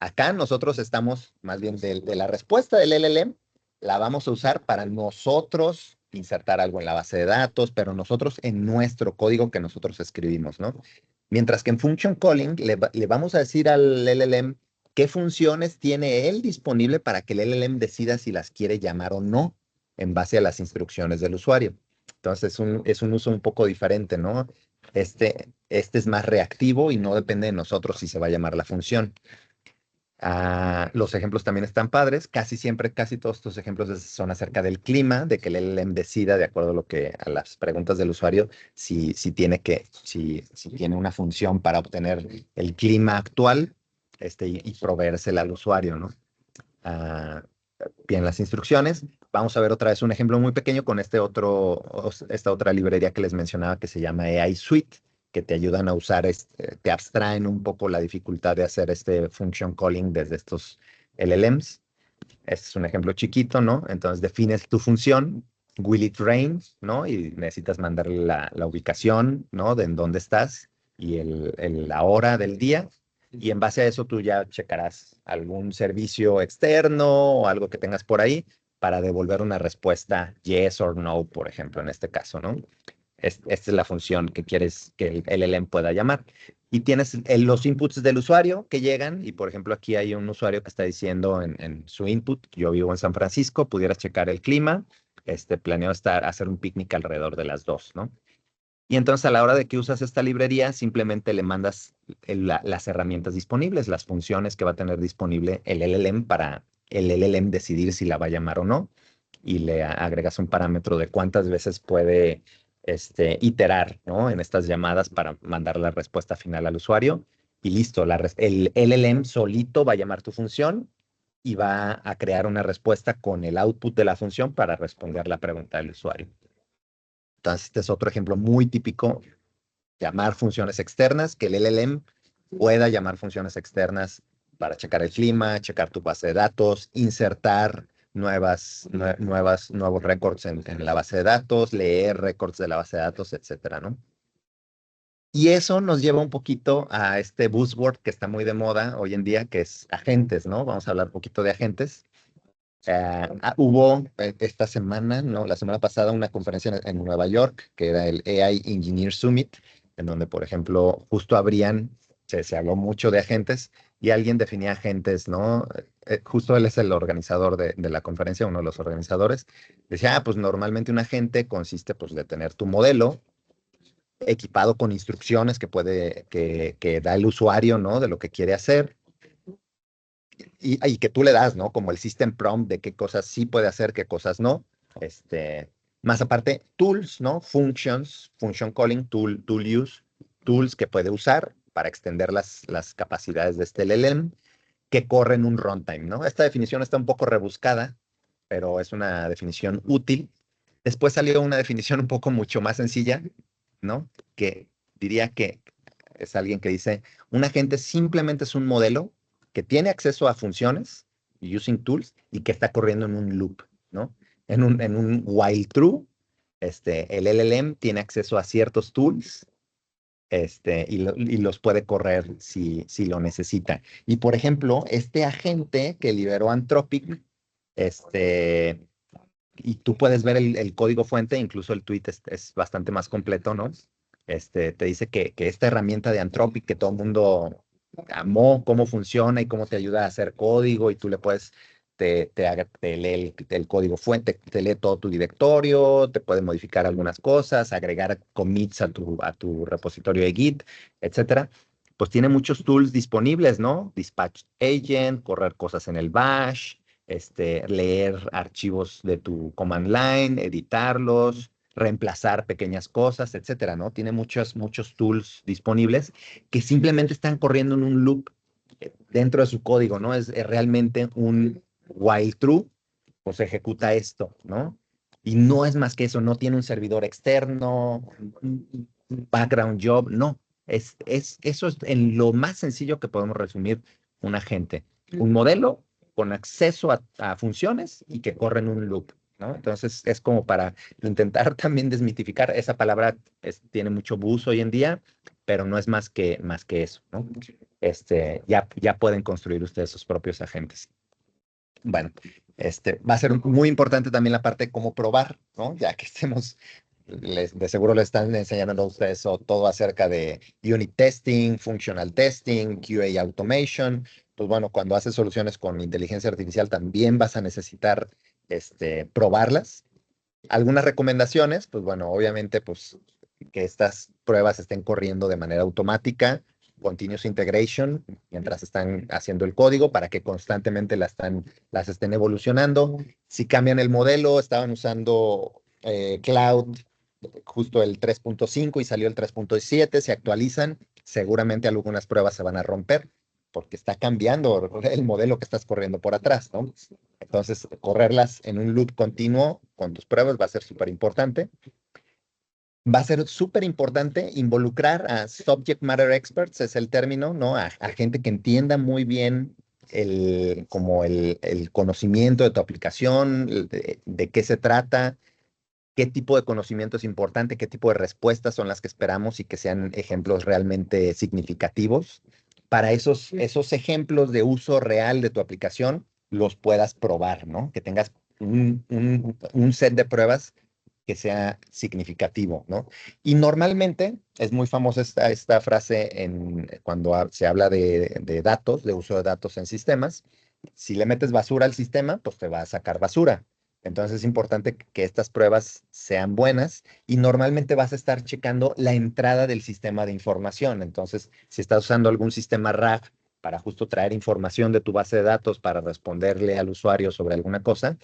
acá nosotros estamos más bien de la respuesta del LLM, la vamos a usar para nosotros insertar algo en la base de datos, pero nosotros en nuestro código que nosotros escribimos, ¿no? Mientras que en Function Calling le vamos a decir al LLM qué funciones tiene él disponible para que el LLM decida si las quiere llamar o no en base a las instrucciones del usuario. Entonces es un uso un poco diferente, ¿no? Este es más reactivo y no depende de nosotros si se va a llamar la función. Los ejemplos también están padres. Casi siempre, casi todos estos ejemplos son acerca del clima, de que el LLM decida, de acuerdo a las preguntas del usuario, si tiene una función para obtener el clima actual, y proveérsela al usuario, ¿no? Ah, Bien, las instrucciones. Vamos a ver otra vez un ejemplo muy pequeño con esta otra librería que les mencionaba que se llama AI Suite. que te ayudan a usar, te abstraen un poco la dificultad de hacer este function calling desde estos LLMs. Este es un ejemplo chiquito, ¿no? Entonces defines tu función, will it rain, ¿no? Y necesitas mandarle la ubicación, ¿no? De en dónde estás y la hora del día. Y en base a eso tú ya checarás algún servicio externo o algo que tengas por ahí para devolver una respuesta yes or no, por ejemplo, en este caso, ¿no? Esta es la función que quieres que el LLM pueda llamar. Y tienes los inputs del usuario que llegan, y por ejemplo aquí hay un usuario que está diciendo en su input, yo vivo en San Francisco, pudieras checar el clima, planeo hacer un picnic alrededor de las 2, ¿no? Y entonces a la hora de que usas esta librería, simplemente le mandas las herramientas disponibles, las funciones que va a tener disponible el LLM para el LLM decidir si la va a llamar o no, y le agregas un parámetro de cuántas veces puede iterar, ¿no? En estas llamadas para mandar la respuesta final al usuario. Y listo, el LLM solito va a llamar tu función y va a crear una respuesta con el output de la función para responder la pregunta del usuario. Entonces, este es otro ejemplo muy típico, llamar funciones externas, que el LLM pueda llamar funciones externas para checar el clima, checar tu base de datos, insertar nuevos records en la base de datos, leer records de la base de datos, etcétera, ¿no? Y eso nos lleva un poquito a este buzzword que está muy de moda hoy en día, que es agentes, ¿no? Vamos a hablar un poquito de agentes. Hubo esta semana, ¿no? La semana pasada, una conferencia en Nueva York, que era el AI Engineer Summit, en donde, por ejemplo, justo se habló mucho de agentes y alguien definía agentes, ¿no? Justo él es el organizador de la conferencia, uno de los organizadores. Decía, pues normalmente un agente consiste, pues, de tener tu modelo equipado con instrucciones que da el usuario, ¿no? De lo que quiere hacer y que tú le das, ¿no? Como el system prompt de qué cosas sí puede hacer, qué cosas no. Más aparte, tools, ¿no? Functions, function calling, tool use, tools que puede usar para extender las capacidades de este LLM que corren un runtime, ¿no? Esta definición está un poco rebuscada, pero es una definición útil. Después salió una definición un poco mucho más sencilla, ¿no? Que diría que es alguien que dice, un agente simplemente es un modelo que tiene acceso a funciones, using tools, y que está corriendo en un loop, ¿no? En un while true, el LLM tiene acceso a ciertos tools, y los puede correr si lo necesita. Y por ejemplo, este agente que liberó Anthropic, y tú puedes ver el código fuente, incluso el tweet es bastante más completo, ¿no? Te dice que esta herramienta de Anthropic que todo el mundo amó, cómo funciona y cómo te ayuda a hacer código y tú le puedes, te lee el código fuente, te lee todo tu directorio, te puede modificar algunas cosas, agregar commits a tu repositorio de Git, etcétera. Pues tiene muchos tools disponibles, ¿no? Dispatch Agent, correr cosas en el Bash, leer archivos de tu command line, editarlos, reemplazar pequeñas cosas, etcétera, ¿no? Tiene muchos tools disponibles que simplemente están corriendo en un loop dentro de su código, ¿no? Es realmente un while true, pues ejecuta esto, ¿no? Y no es más que eso, no tiene un servidor externo, un background job, no. Eso es en lo más sencillo que podemos resumir un agente. Un modelo con acceso a funciones y que corren un loop, ¿no? Entonces es como para intentar también desmitificar. Esa palabra tiene mucho buzz hoy en día, pero no es más que eso, ¿no? Ya pueden construir ustedes sus propios agentes. Bueno, va a ser muy importante también la parte de cómo probar, ¿no? Ya que de seguro les están enseñando a ustedes todo acerca de unit testing, functional testing, QA automation. Pues bueno, cuando haces soluciones con inteligencia artificial también vas a necesitar probarlas. Algunas recomendaciones, pues bueno, obviamente, pues que estas pruebas estén corriendo de manera automática, continuous integration, mientras están haciendo el código para que constantemente las estén evolucionando. Si cambian el modelo, estaban usando cloud justo el 3.5 y salió el 3.7, se actualizan, seguramente algunas pruebas se van a romper porque está cambiando el modelo que estás corriendo por atrás, ¿no? Entonces, correrlas en un loop continuo con tus pruebas va a ser súper importante. Va a ser súper importante involucrar a subject matter experts, es el término, ¿no? A gente que entienda muy bien como el conocimiento de tu aplicación, de qué se trata, qué tipo de conocimiento es importante, qué tipo de respuestas son las que esperamos y que sean ejemplos realmente significativos. Para esos ejemplos de uso real de tu aplicación, los puedas probar, ¿no? Que tengas un set de pruebas que sea significativo, ¿no? Y normalmente es muy famosa esta frase cuando se habla de datos, de uso de datos en sistemas. Si le metes basura al sistema, pues te va a sacar basura. Entonces es importante que estas pruebas sean buenas y normalmente vas a estar checando la entrada del sistema de información. Entonces, si estás usando algún sistema RAG para justo traer información de tu base de datos para responderle al usuario sobre alguna cosa,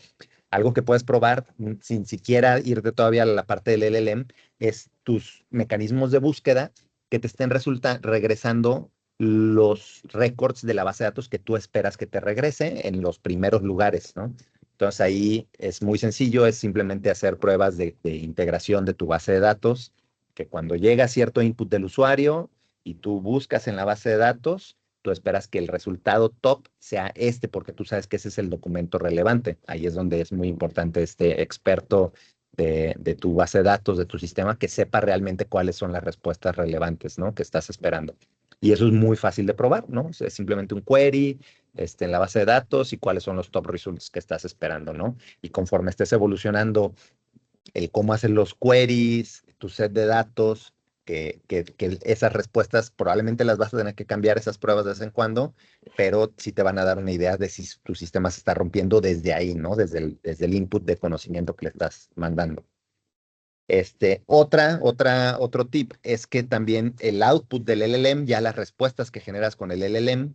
algo que puedes probar sin siquiera irte todavía a la parte del LLM es tus mecanismos de búsqueda que te estén regresando los records de la base de datos que tú esperas que te regrese en los primeros lugares, ¿no? Entonces ahí es muy sencillo, es simplemente hacer pruebas de integración de tu base de datos, que cuando llega cierto input del usuario y tú buscas en la base de datos, tú esperas que el resultado top sea este, porque tú sabes que ese es el documento relevante. Ahí es donde es muy importante este experto de tu base de datos, de tu sistema, que sepa realmente cuáles son las respuestas relevantes, ¿no? Que estás esperando. Y eso es muy fácil de probar, ¿no? O sea, es simplemente un query en la base de datos y cuáles son los top results que estás esperando, ¿no? Y conforme estés evolucionando el cómo hacer los queries, tu set de datos, que esas respuestas probablemente las vas a tener que cambiar esas pruebas de vez en cuando, pero sí te van a dar una idea de si tu sistema se está rompiendo desde ahí, ¿no? Desde el input de conocimiento que le estás mandando. Otro tip es que también el output del LLM, ya las respuestas que generas con el LLM,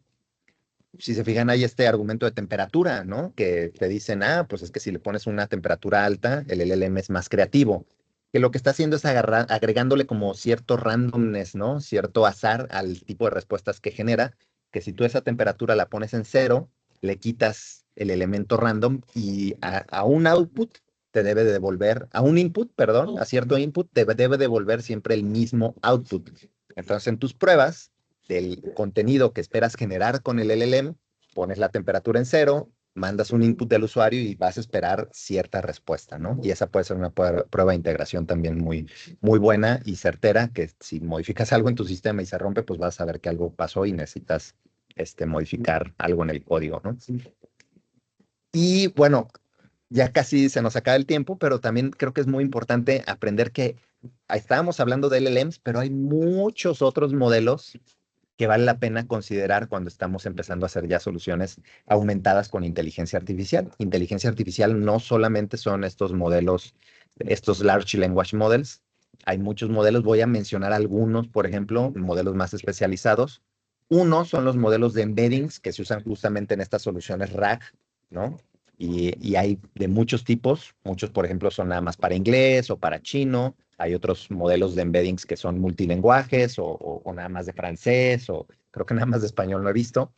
si se fijan, hay este argumento de temperatura, ¿no? Que te dicen, pues es que si le pones una temperatura alta, el LLM es más creativo. Que lo que está haciendo es agregándole como cierto randomness, ¿no? Cierto azar al tipo de respuestas que genera, que si tú esa temperatura la pones en cero, le quitas el elemento random y a un output te debe de devolver, a un input, perdón, a cierto input te debe devolver siempre el mismo output. Entonces, en tus pruebas del contenido que esperas generar con el LLM, pones la temperatura en cero, mandas un input del usuario y vas a esperar cierta respuesta, ¿no? Y esa puede ser una prueba de integración también muy buena y certera, que si modificas algo en tu sistema y se rompe, pues vas a ver que algo pasó y necesitas modificar algo en el código, ¿no? Y bueno, ya casi se nos acaba el tiempo, pero también creo que es muy importante aprender que estábamos hablando de LLMs, pero hay muchos otros modelos que vale la pena considerar cuando estamos empezando a hacer ya soluciones aumentadas con inteligencia artificial. Inteligencia artificial no solamente son estos modelos, estos large language models, hay muchos modelos, voy a mencionar algunos, por ejemplo, modelos más especializados. Uno son los modelos de embeddings que se usan justamente en estas soluciones RAG, ¿no? Y hay de muchos tipos, muchos, por ejemplo, son nada más para inglés o para chino, hay otros modelos de embeddings que son multilingüajes o nada más de francés o creo que nada más de español no he visto.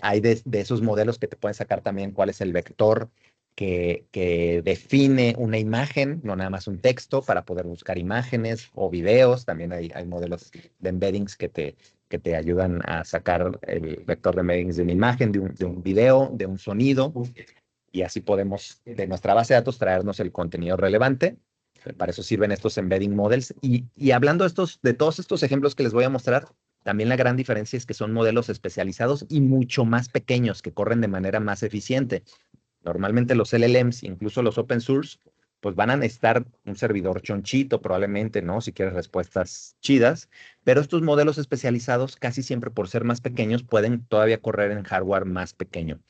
Hay de esos modelos que te pueden sacar también cuál es el vector que define una imagen, no nada más un texto para poder buscar imágenes o videos. También hay modelos de embeddings que te ayudan a sacar el vector de embeddings de una imagen, de un video, de un sonido. Y así podemos de nuestra base de datos traernos el contenido relevante. Para eso sirven estos embedding models. Y hablando de todos estos ejemplos que les voy a mostrar, también la gran diferencia es que son modelos especializados y mucho más pequeños, que corren de manera más eficiente. Normalmente los LLMs, incluso los open source, pues van a necesitar un servidor chonchito probablemente, ¿no? Si quieres respuestas chidas, pero estos modelos especializados casi siempre por ser más pequeños pueden todavía correr en hardware más pequeño.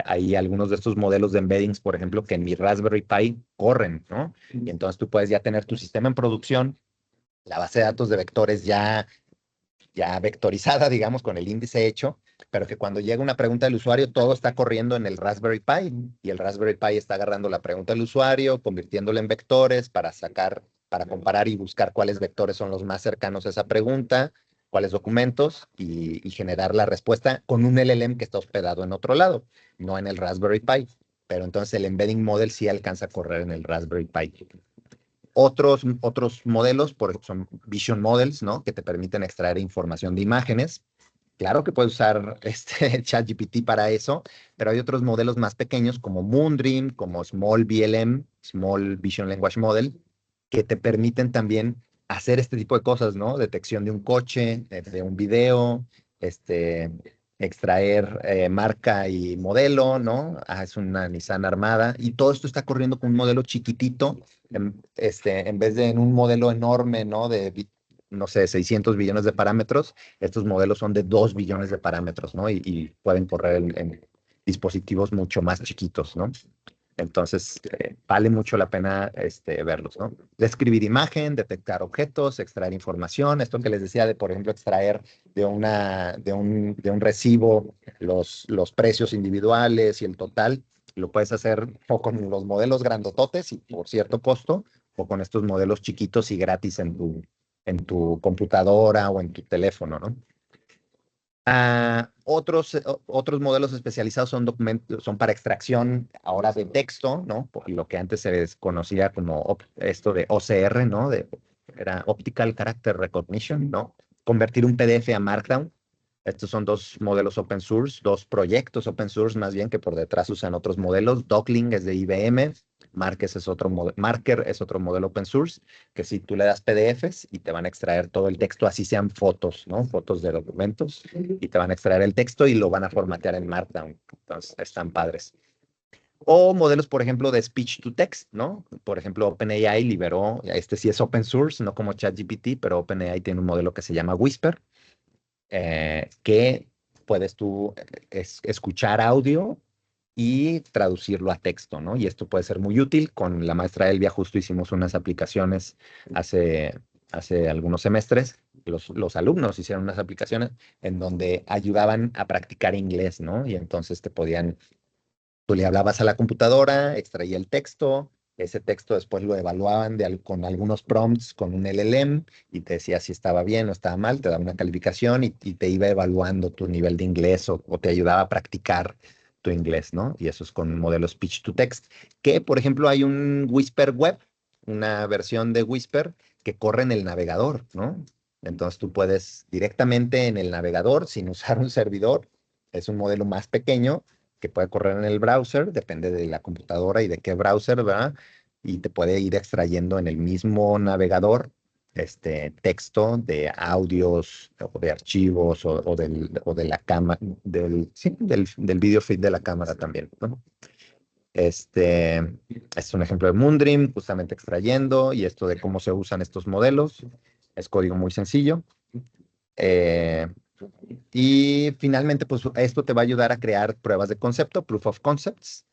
Hay algunos de estos modelos de embeddings, por ejemplo, que en mi Raspberry Pi corren, ¿no? Y entonces tú puedes ya tener tu sistema en producción, la base de datos de vectores ya vectorizada, digamos, con el índice hecho, pero que cuando llega una pregunta del usuario, todo está corriendo en el Raspberry Pi y el Raspberry Pi está agarrando la pregunta del usuario, convirtiéndola en vectores para comparar y buscar cuáles vectores son los más cercanos a esa pregunta, cuáles documentos y generar la respuesta con un LLM que está hospedado en otro lado, no en el Raspberry Pi. Pero entonces el embedding model sí alcanza a correr en el Raspberry Pi. Otros modelos son Vision Models, ¿no? Que te permiten extraer información de imágenes. Claro que puedes usar ChatGPT para eso, pero hay otros modelos más pequeños como Moondream, como Small VLM, Small Vision Language Model, que te permiten también hacer este tipo de cosas, ¿no? Detección de un coche, de un video, este, extraer marca y modelo, ¿no? Ah, es una Nissan Armada, y todo esto está corriendo con un modelo chiquitito, en vez de en un modelo enorme, ¿no? No sé, 600 billones de parámetros. Estos modelos son de 2 billones de parámetros, ¿no? Y pueden correr en dispositivos mucho más chiquitos, ¿no? Entonces, vale mucho la pena verlos, ¿no? Describir imagen, detectar objetos, extraer información. Esto que les decía de, por ejemplo, extraer de un recibo los precios individuales y el total, lo puedes hacer o con los modelos grandototes y por cierto costo, o con estos modelos chiquitos y gratis en tu computadora o en tu teléfono, ¿no? Otros modelos especializados son para extracción ahora de texto, ¿no? Por lo que antes se les conocía como esto de OCR, ¿no? Era Optical Character Recognition, ¿no? Convertir un PDF a Markdown. Estos son dos modelos open source, dos proyectos open source más bien que por detrás usan otros modelos. Docling es de IBM, Marker es otro modelo open source, que si tú le das PDFs y te van a extraer todo el texto, así sean fotos, ¿no? Fotos de documentos, y te van a extraer el texto y lo van a formatear en Markdown. Entonces, están padres. O modelos, por ejemplo, de speech to text, ¿no? Por ejemplo, OpenAI liberó, este sí es open source, no como ChatGPT, pero OpenAI tiene un modelo que se llama Whisper, que puedes tú escuchar audio y traducirlo a texto, ¿no? Y esto puede ser muy útil. Con la maestra Elvia justo hicimos unas aplicaciones hace algunos semestres. Los alumnos hicieron unas aplicaciones en donde ayudaban a practicar inglés, ¿no? Y entonces tú le hablabas a la computadora, extraía el texto, ese texto después lo evaluaban con algunos prompts, con un LLM, y te decía si estaba bien o estaba mal, te daba una calificación y te iba evaluando tu nivel de inglés o te ayudaba a practicar tu inglés, ¿no? Y eso es con un modelo speech to text, que por ejemplo hay un Whisper Web, una versión de Whisper que corre en el navegador, ¿no? Entonces tú puedes directamente en el navegador, sin usar un servidor, es un modelo más pequeño que puede correr en el browser, depende de la computadora y de qué browser, ¿verdad? Y te puede ir extrayendo en el mismo navegador texto de audios o de archivos o de la cámara, sí, del video feed de la cámara también, ¿no? Es un ejemplo de Moondream, justamente extrayendo, y esto de cómo se usan estos modelos. Es código muy sencillo. Eh, y finalmente, pues esto te va a ayudar a crear pruebas de concepto, proof of concepts.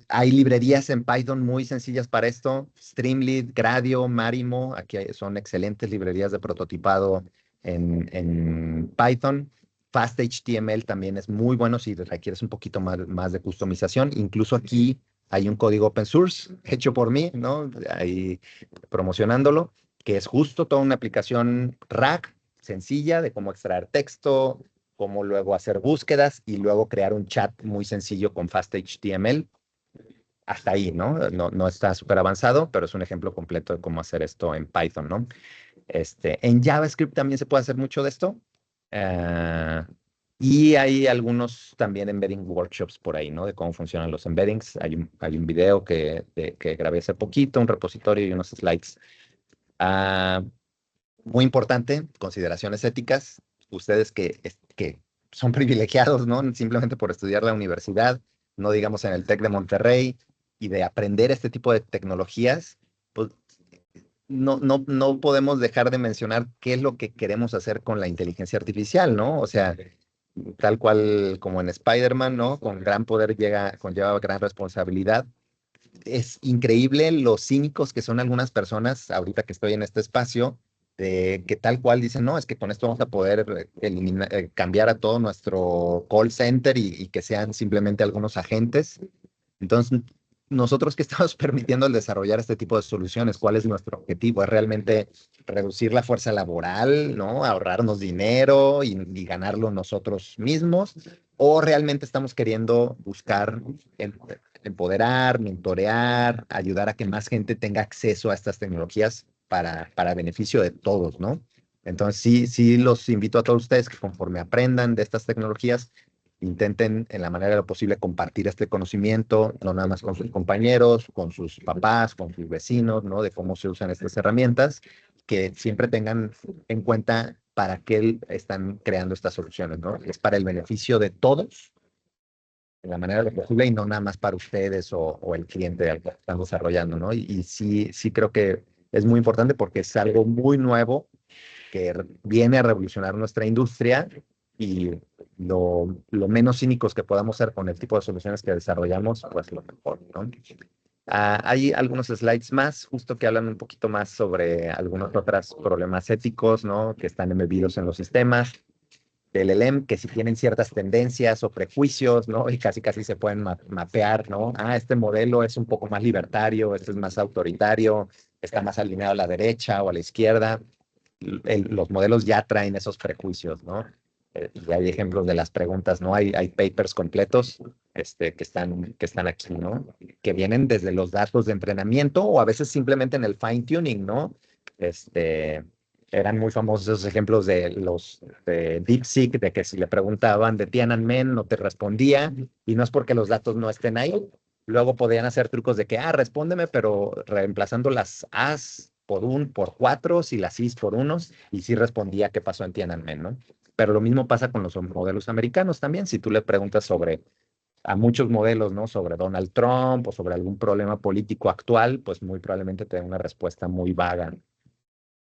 Hay librerías en Python muy sencillas para esto. Streamlit, Gradio, Marimo, son excelentes librerías de prototipado en Python. FastHTML también es muy bueno si requieres un poquito más de customización. Incluso aquí hay un código open source hecho por mí, ¿no? Ahí promocionándolo, que es justo toda una aplicación RAG sencilla de cómo extraer texto, cómo luego hacer búsquedas y luego crear un chat muy sencillo con FastHTML. Hasta ahí, ¿no? No está súper avanzado, pero es un ejemplo completo de cómo hacer esto en Python, ¿no? En JavaScript también se puede hacer mucho de esto. Ah, y hay algunos también embedding workshops por ahí, ¿no? De cómo funcionan los embeddings. Hay un video que grabé hace poquito, un repositorio y unos slides. Ah, Muy importante, consideraciones éticas. Ustedes que son privilegiados, ¿no? Simplemente por estudiar la universidad, no digamos en el TEC de Monterrey, y de aprender este tipo de tecnologías, pues no podemos dejar de mencionar qué es lo que queremos hacer con la inteligencia artificial, ¿no? O sea, tal cual como en Spider-Man, ¿no? Con gran poder conlleva gran responsabilidad. Es increíble lo cínicos que son algunas personas ahorita que estoy en este espacio, de que tal cual dicen, no, es que con esto vamos a poder cambiar a todo nuestro call center y que sean simplemente algunos agentes. Entonces, nosotros que estamos permitiendo el desarrollar este tipo de soluciones, ¿cuál es nuestro objetivo? ¿Es realmente reducir la fuerza laboral, ¿no? Ahorrarnos dinero y ganarlo nosotros mismos? ¿O realmente estamos queriendo buscar empoderar, mentorear, ayudar a que más gente tenga acceso a estas tecnologías para beneficio de todos, ¿no? Entonces, sí los invito a todos ustedes que conforme aprendan de estas tecnologías, intenten en la manera de lo posible compartir este conocimiento, no nada más con sus compañeros, con sus papás, con sus vecinos, ¿no? De cómo se usan estas herramientas, que siempre tengan en cuenta para qué están creando estas soluciones, ¿no? Es para el beneficio de todos, en la manera de lo posible, y no nada más para ustedes o el cliente al que están desarrollando, ¿no? Y sí creo que es muy importante porque es algo muy nuevo que viene a revolucionar nuestra industria y lo menos cínicos que podamos ser con el tipo de soluciones que desarrollamos, pues lo mejor, ¿no? Hay algunos slides más, justo que hablan un poquito más sobre algunos otros problemas éticos, ¿no? Que están embebidos en los sistemas del LLM, que si tienen ciertas tendencias o prejuicios, ¿no? Y casi se pueden mapear, ¿no? Este modelo es un poco más libertario, este es más autoritario, está más alineado a la derecha o a la izquierda. Los modelos ya traen esos prejuicios, ¿no? Y hay ejemplos de las preguntas, ¿no? Hay papers completos que están aquí, ¿no? Que vienen desde los datos de entrenamiento o a veces simplemente en el fine tuning, ¿no? Eran muy famosos esos ejemplos de los de DeepSeek, de que si le preguntaban de Tiananmen no te respondía, y no es porque los datos no estén ahí. Luego podían hacer trucos de que, respóndeme, pero reemplazando las As por cuatros y las Is por unos, y sí respondía qué pasó en Tiananmen, ¿no? Pero lo mismo pasa con los modelos americanos también. Si tú le preguntas a muchos modelos, ¿no? Sobre Donald Trump o sobre algún problema político actual, pues muy probablemente te den una respuesta muy vaga.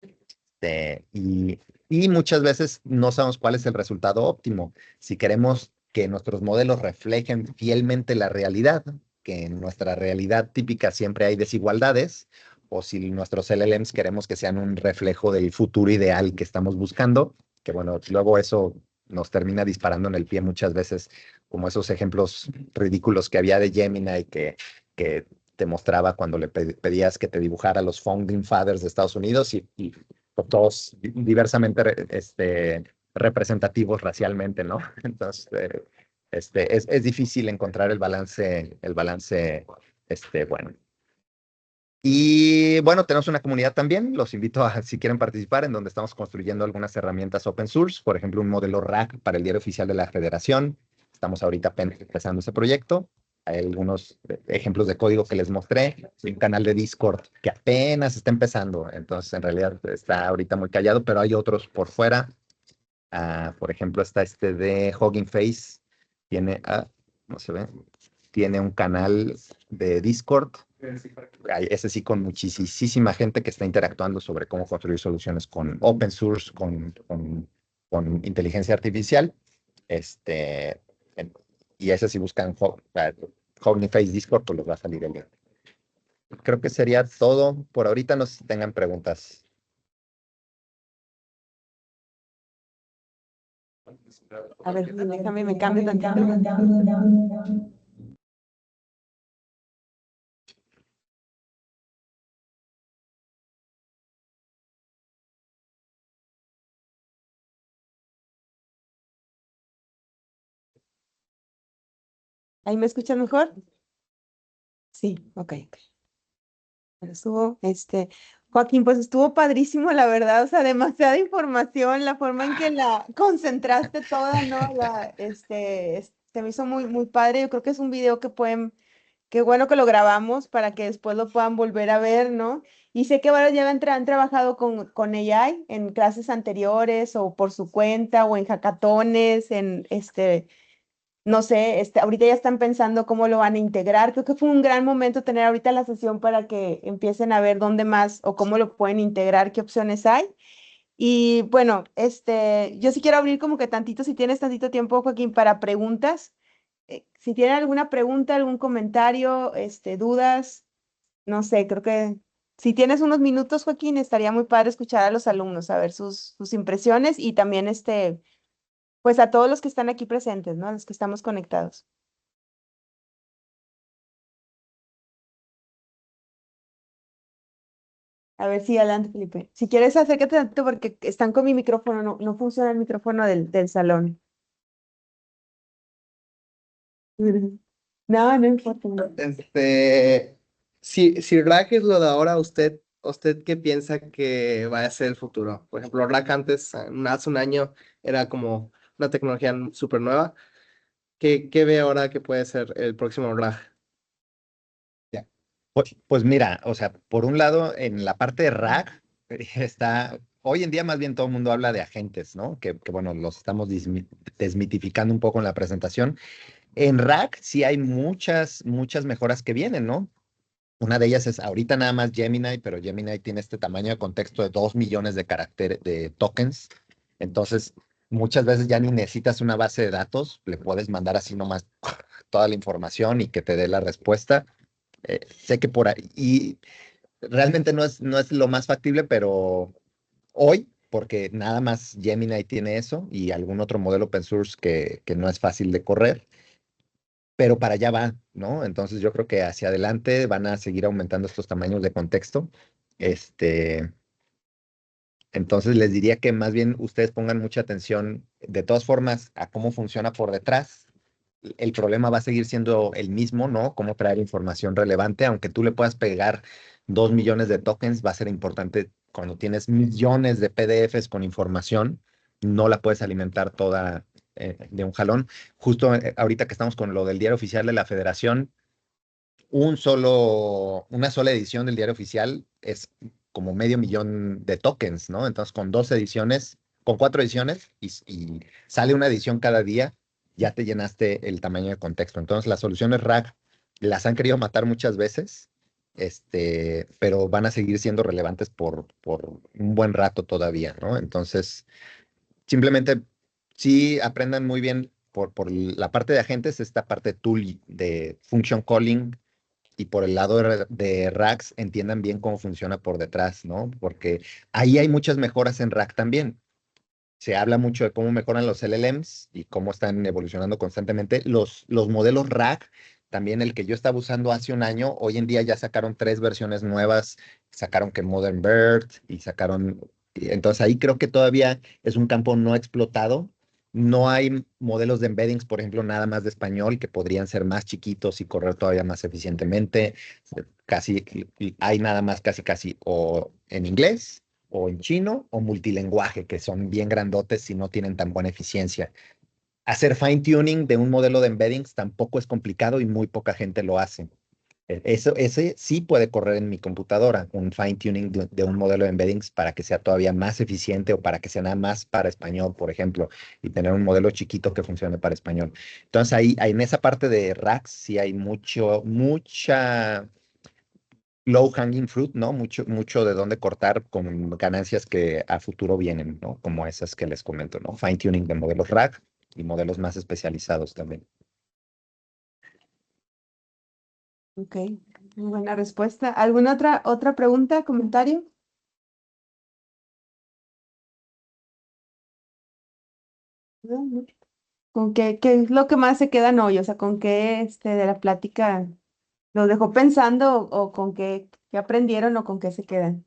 Este, y, y muchas veces no sabemos cuál es el resultado óptimo. Si queremos que nuestros modelos reflejen fielmente la realidad, que en nuestra realidad típica siempre hay desigualdades, o si nuestros LLMs queremos que sean un reflejo del futuro ideal que estamos buscando, que bueno, luego eso nos termina disparando en el pie muchas veces, como esos ejemplos ridículos que había de Gemini que te mostraba cuando le pedías que te dibujara los founding fathers de Estados Unidos y todos diversamente representativos racialmente, ¿no? Entonces, es difícil encontrar el balance, bueno. Y bueno, tenemos una comunidad también, los invito a, si quieren participar, en donde estamos construyendo algunas herramientas open source, por ejemplo, un modelo RAG para el diario oficial de la Federación. Estamos ahorita apenas empezando ese proyecto. Hay algunos ejemplos de código que les mostré, un canal de Discord que apenas está empezando, entonces en realidad está ahorita muy callado, pero hay otros por fuera. Por ejemplo, está este de Hugging Face, tiene, no se ve, tiene un canal de Discord, ese sí con muchísima gente que está interactuando sobre cómo construir soluciones con open source, con inteligencia artificial. Este, y ese si buscan Hugging Face Discord, pues les va a salir el link. Creo que sería todo por ahorita, no sé si tengan preguntas. A ver, déjame, me cambio tantito. ¿Ahí me escuchan mejor? Sí, ok. Pero estuvo, Joaquín, pues estuvo padrísimo, la verdad, o sea, demasiada información, la forma en que la concentraste toda, ¿no? Se me hizo muy padre. Yo creo que es un video que pueden, qué bueno que lo grabamos para que después lo puedan volver a ver, ¿no? Y sé que varios ya han trabajado con AI en clases anteriores o por su cuenta o en hackatones, no sé, ahorita ya están pensando cómo lo van a integrar. Creo que fue un gran momento tener ahorita la sesión para que empiecen a ver dónde más o cómo lo pueden integrar, qué opciones hay. Y bueno, yo sí quiero abrir como que tantito, si tienes tantito tiempo, Joaquín, para preguntas. Si tienen alguna pregunta, algún comentario, dudas, no sé, creo que si tienes unos minutos, Joaquín, estaría muy padre escuchar a los alumnos, a ver sus impresiones y también pues a todos los que están aquí presentes, ¿no? A los que estamos conectados. A ver si adelante, Felipe. Si quieres, acércate tantito porque están con mi micrófono, no funciona el micrófono del salón. No, no importa. No. Si RAG es lo de ahora, ¿usted qué piensa que va a ser el futuro? Por ejemplo, RAG antes, hace un año, era como una tecnología súper nueva. ¿Qué ve ahora que puede ser el próximo RAG? Ya. Pues mira, o sea, por un lado, en la parte de RAG está, hoy en día más bien todo el mundo habla de agentes, ¿no? Que bueno, los estamos desmitificando un poco en la presentación. En RAG sí hay muchas mejoras que vienen, ¿no? Una de ellas es ahorita nada más Gemini, pero Gemini tiene este tamaño de contexto de 2 millones de caracteres, de tokens. Entonces, muchas veces ya ni necesitas una base de datos, le puedes mandar así nomás toda la información y que te dé la respuesta. Sé que por ahí, y realmente no es lo más factible, pero hoy, porque nada más Gemini tiene eso y algún otro modelo open source que no es fácil de correr, pero para allá va, ¿no? Entonces yo creo que hacia adelante van a seguir aumentando estos tamaños de contexto. Este, entonces les diría que más bien ustedes pongan mucha atención, de todas formas, a cómo funciona por detrás. El problema va a seguir siendo el mismo, ¿no? Cómo traer información relevante, aunque tú le puedas pegar 2 millones de tokens, va a ser importante cuando tienes millones de PDFs con información, no la puedes alimentar toda de un jalón. Justo ahorita que estamos con lo del diario oficial de la Federación, una sola edición del diario oficial es como medio millón de tokens, ¿no? Entonces, con 2 ediciones, con 4 ediciones y sale una edición cada día, ya te llenaste el tamaño de contexto. Entonces, las soluciones RAG las han querido matar muchas veces, pero van a seguir siendo relevantes por un buen rato todavía, ¿no? Entonces, simplemente sí aprendan muy bien por la parte de agentes, esta parte tool de function calling y por el lado de racks entiendan bien cómo funciona por detrás, ¿no? Porque ahí hay muchas mejoras en rack también. Se habla mucho de cómo mejoran los LLMs y cómo están evolucionando constantemente. Los modelos RAG, también el que yo estaba usando hace un año, hoy en día ya sacaron 3 versiones nuevas, sacaron que Modern Bird y sacaron, entonces ahí creo que todavía es un campo no explotado. No hay modelos de embeddings, por ejemplo, nada más de español que podrían ser más chiquitos y correr todavía más eficientemente. Casi hay nada más casi o en inglés o en chino o multilenguaje, que son bien grandotes y no tienen tan buena eficiencia. Hacer fine tuning de un modelo de embeddings tampoco es complicado y muy poca gente lo hace. Ese sí puede correr en mi computadora, un fine tuning de un modelo de embeddings para que sea todavía más eficiente o para que sea nada más para español, por ejemplo, y tener un modelo chiquito que funcione para español. Entonces ahí en esa parte de racks sí hay mucha low hanging fruit, ¿no? Mucho de dónde cortar con ganancias que a futuro vienen, ¿no? Como esas que les comento, ¿no? Fine tuning de modelos RAG y modelos más especializados también. Ok, muy buena respuesta. ¿Alguna otra pregunta, comentario? No, no. ¿Con qué es lo que más se quedan hoy? O sea, ¿con qué de la plática los dejó pensando o con qué aprendieron o con qué se quedan?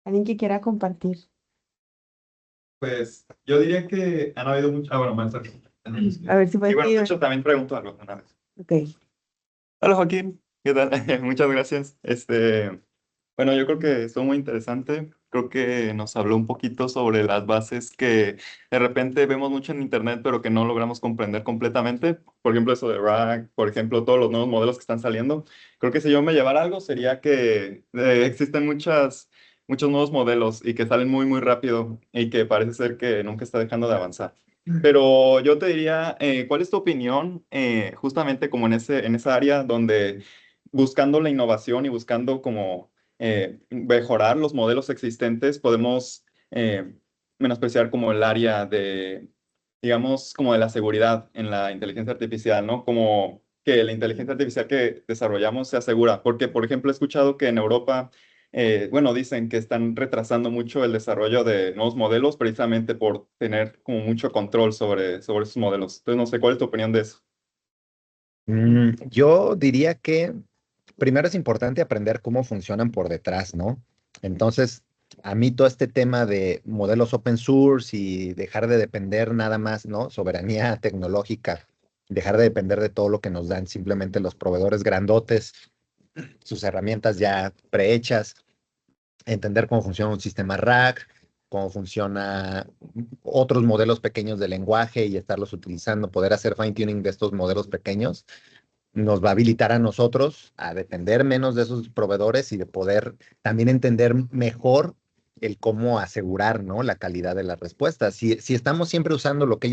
¿Alguien que quiera compartir? Pues yo diría que han habido muchos. Ah, bueno, maestro. A ver si Y puedes bueno, de decir. hecho, también pregunto algo una vez. Ok. Hola Joaquín, ¿qué tal? Muchas gracias. Bueno, yo creo que estuvo muy interesante. Creo que nos habló un poquito sobre las bases que de repente vemos mucho en internet, pero que no logramos comprender completamente. Por ejemplo, eso de RAG, por ejemplo, todos los nuevos modelos que están saliendo. Creo que si yo me llevara algo sería que existen muchos nuevos modelos y que salen muy, muy rápido y que parece ser que nunca está dejando de avanzar. Pero yo te diría, ¿cuál es tu opinión justamente como en esa área donde buscando la innovación y buscando como mejorar los modelos existentes, podemos menospreciar como el área de, digamos, como de la seguridad en la inteligencia artificial, ¿no? Como que la inteligencia artificial que desarrollamos sea segura. Porque, por ejemplo, he escuchado que en Europa, bueno, dicen que están retrasando mucho el desarrollo de nuevos modelos precisamente por tener como mucho control sobre esos modelos. Entonces, no sé, ¿cuál es tu opinión de eso? Yo diría que primero es importante aprender cómo funcionan por detrás, ¿no? Entonces, a mí todo este tema de modelos open source y dejar de depender nada más, ¿no? Soberanía tecnológica, dejar de depender de todo lo que nos dan simplemente los proveedores grandotes, sus herramientas ya prehechas, entender cómo funciona un sistema RAG, cómo funciona otros modelos pequeños de lenguaje y estarlos utilizando, poder hacer fine tuning de estos modelos pequeños nos va a habilitar a nosotros a depender menos de esos proveedores y de poder también entender mejor el cómo asegurar, ¿no? La calidad de las respuestas. Si estamos siempre usando lo que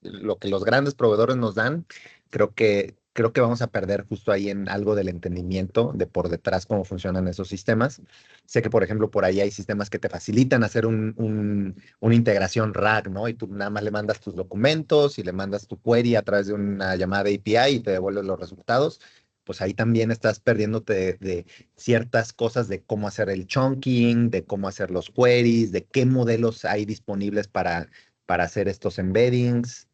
lo que los grandes proveedores nos dan, creo que vamos a perder justo ahí en algo del entendimiento de por detrás cómo funcionan esos sistemas. Sé que, por ejemplo, por ahí hay sistemas que te facilitan hacer una integración RAG, ¿no? Y tú nada más le mandas tus documentos y le mandas tu query a través de una llamada de API y te devuelve los resultados. Pues ahí también estás perdiéndote de ciertas cosas de cómo hacer el chunking, de cómo hacer los queries, de qué modelos hay disponibles para hacer estos embeddings.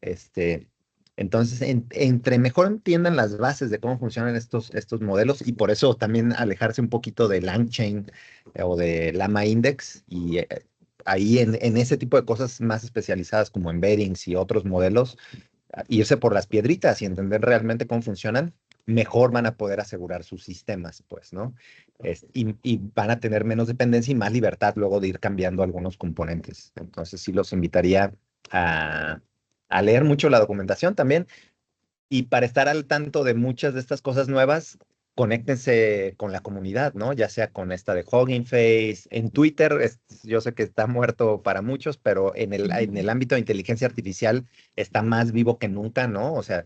Entonces, entre mejor entiendan las bases de cómo funcionan estos modelos y por eso también alejarse un poquito de LangChain o de Llama Index y ahí en ese tipo de cosas más especializadas como embeddings y otros modelos, irse por las piedritas y entender realmente cómo funcionan, mejor van a poder asegurar sus sistemas, pues, ¿no? Y van a tener menos dependencia y más libertad luego de ir cambiando algunos componentes. Entonces, sí los invitaría a, a leer mucho la documentación también y para estar al tanto de muchas de estas cosas nuevas, conéctense con la comunidad, ¿no? Ya sea con esta de Hugging Face, en Twitter, yo sé que está muerto para muchos, pero en el ámbito de inteligencia artificial está más vivo que nunca, ¿no? O sea,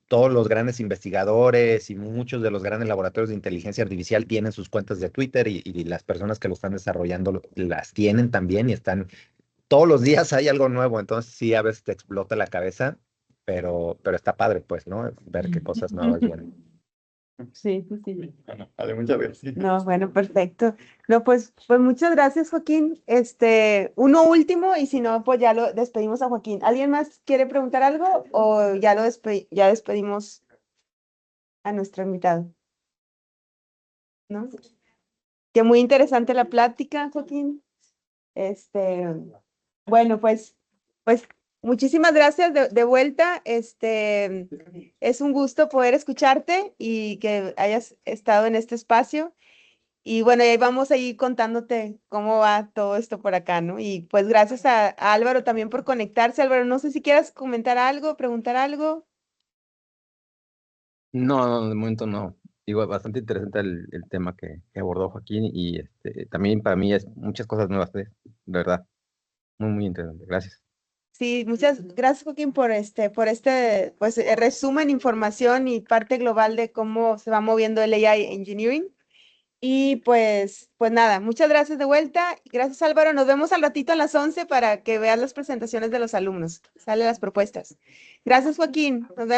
todos los grandes investigadores y muchos de los grandes laboratorios de inteligencia artificial tienen sus cuentas de Twitter y las personas que lo están desarrollando las tienen también y están todos los días hay algo nuevo, entonces sí, a veces te explota la cabeza, pero está padre, pues, ¿no? Ver qué cosas nuevas vienen. Sí, sí, sí. Bueno, vale, muchas gracias. No, bueno, perfecto. No, pues muchas gracias, Joaquín. Uno último, y si no, pues ya lo despedimos a Joaquín. ¿Alguien más quiere preguntar algo o ya despedimos a nuestro invitado? ¿No? Que muy interesante la plática, Joaquín. Este, bueno, pues muchísimas gracias de vuelta. Es un gusto poder escucharte y que hayas estado en este espacio. Y bueno, y ahí vamos a ir contándote cómo va todo esto por acá, ¿no? Y pues gracias a Álvaro también por conectarse. Álvaro, no sé si quieras comentar algo, preguntar algo. No, no, de momento no. Digo, bastante interesante el tema que abordó Joaquín y también para mí es muchas cosas nuevas, de verdad. Muy, muy interesante. Gracias. Sí, muchas gracias, Joaquín, pues, resumen, información y parte global de cómo se va moviendo el AI Engineering. Y pues nada, muchas gracias de vuelta. Gracias, Álvaro. Nos vemos al ratito a las 11 para que veas las presentaciones de los alumnos. Salen las propuestas. Gracias, Joaquín. Nos vemos.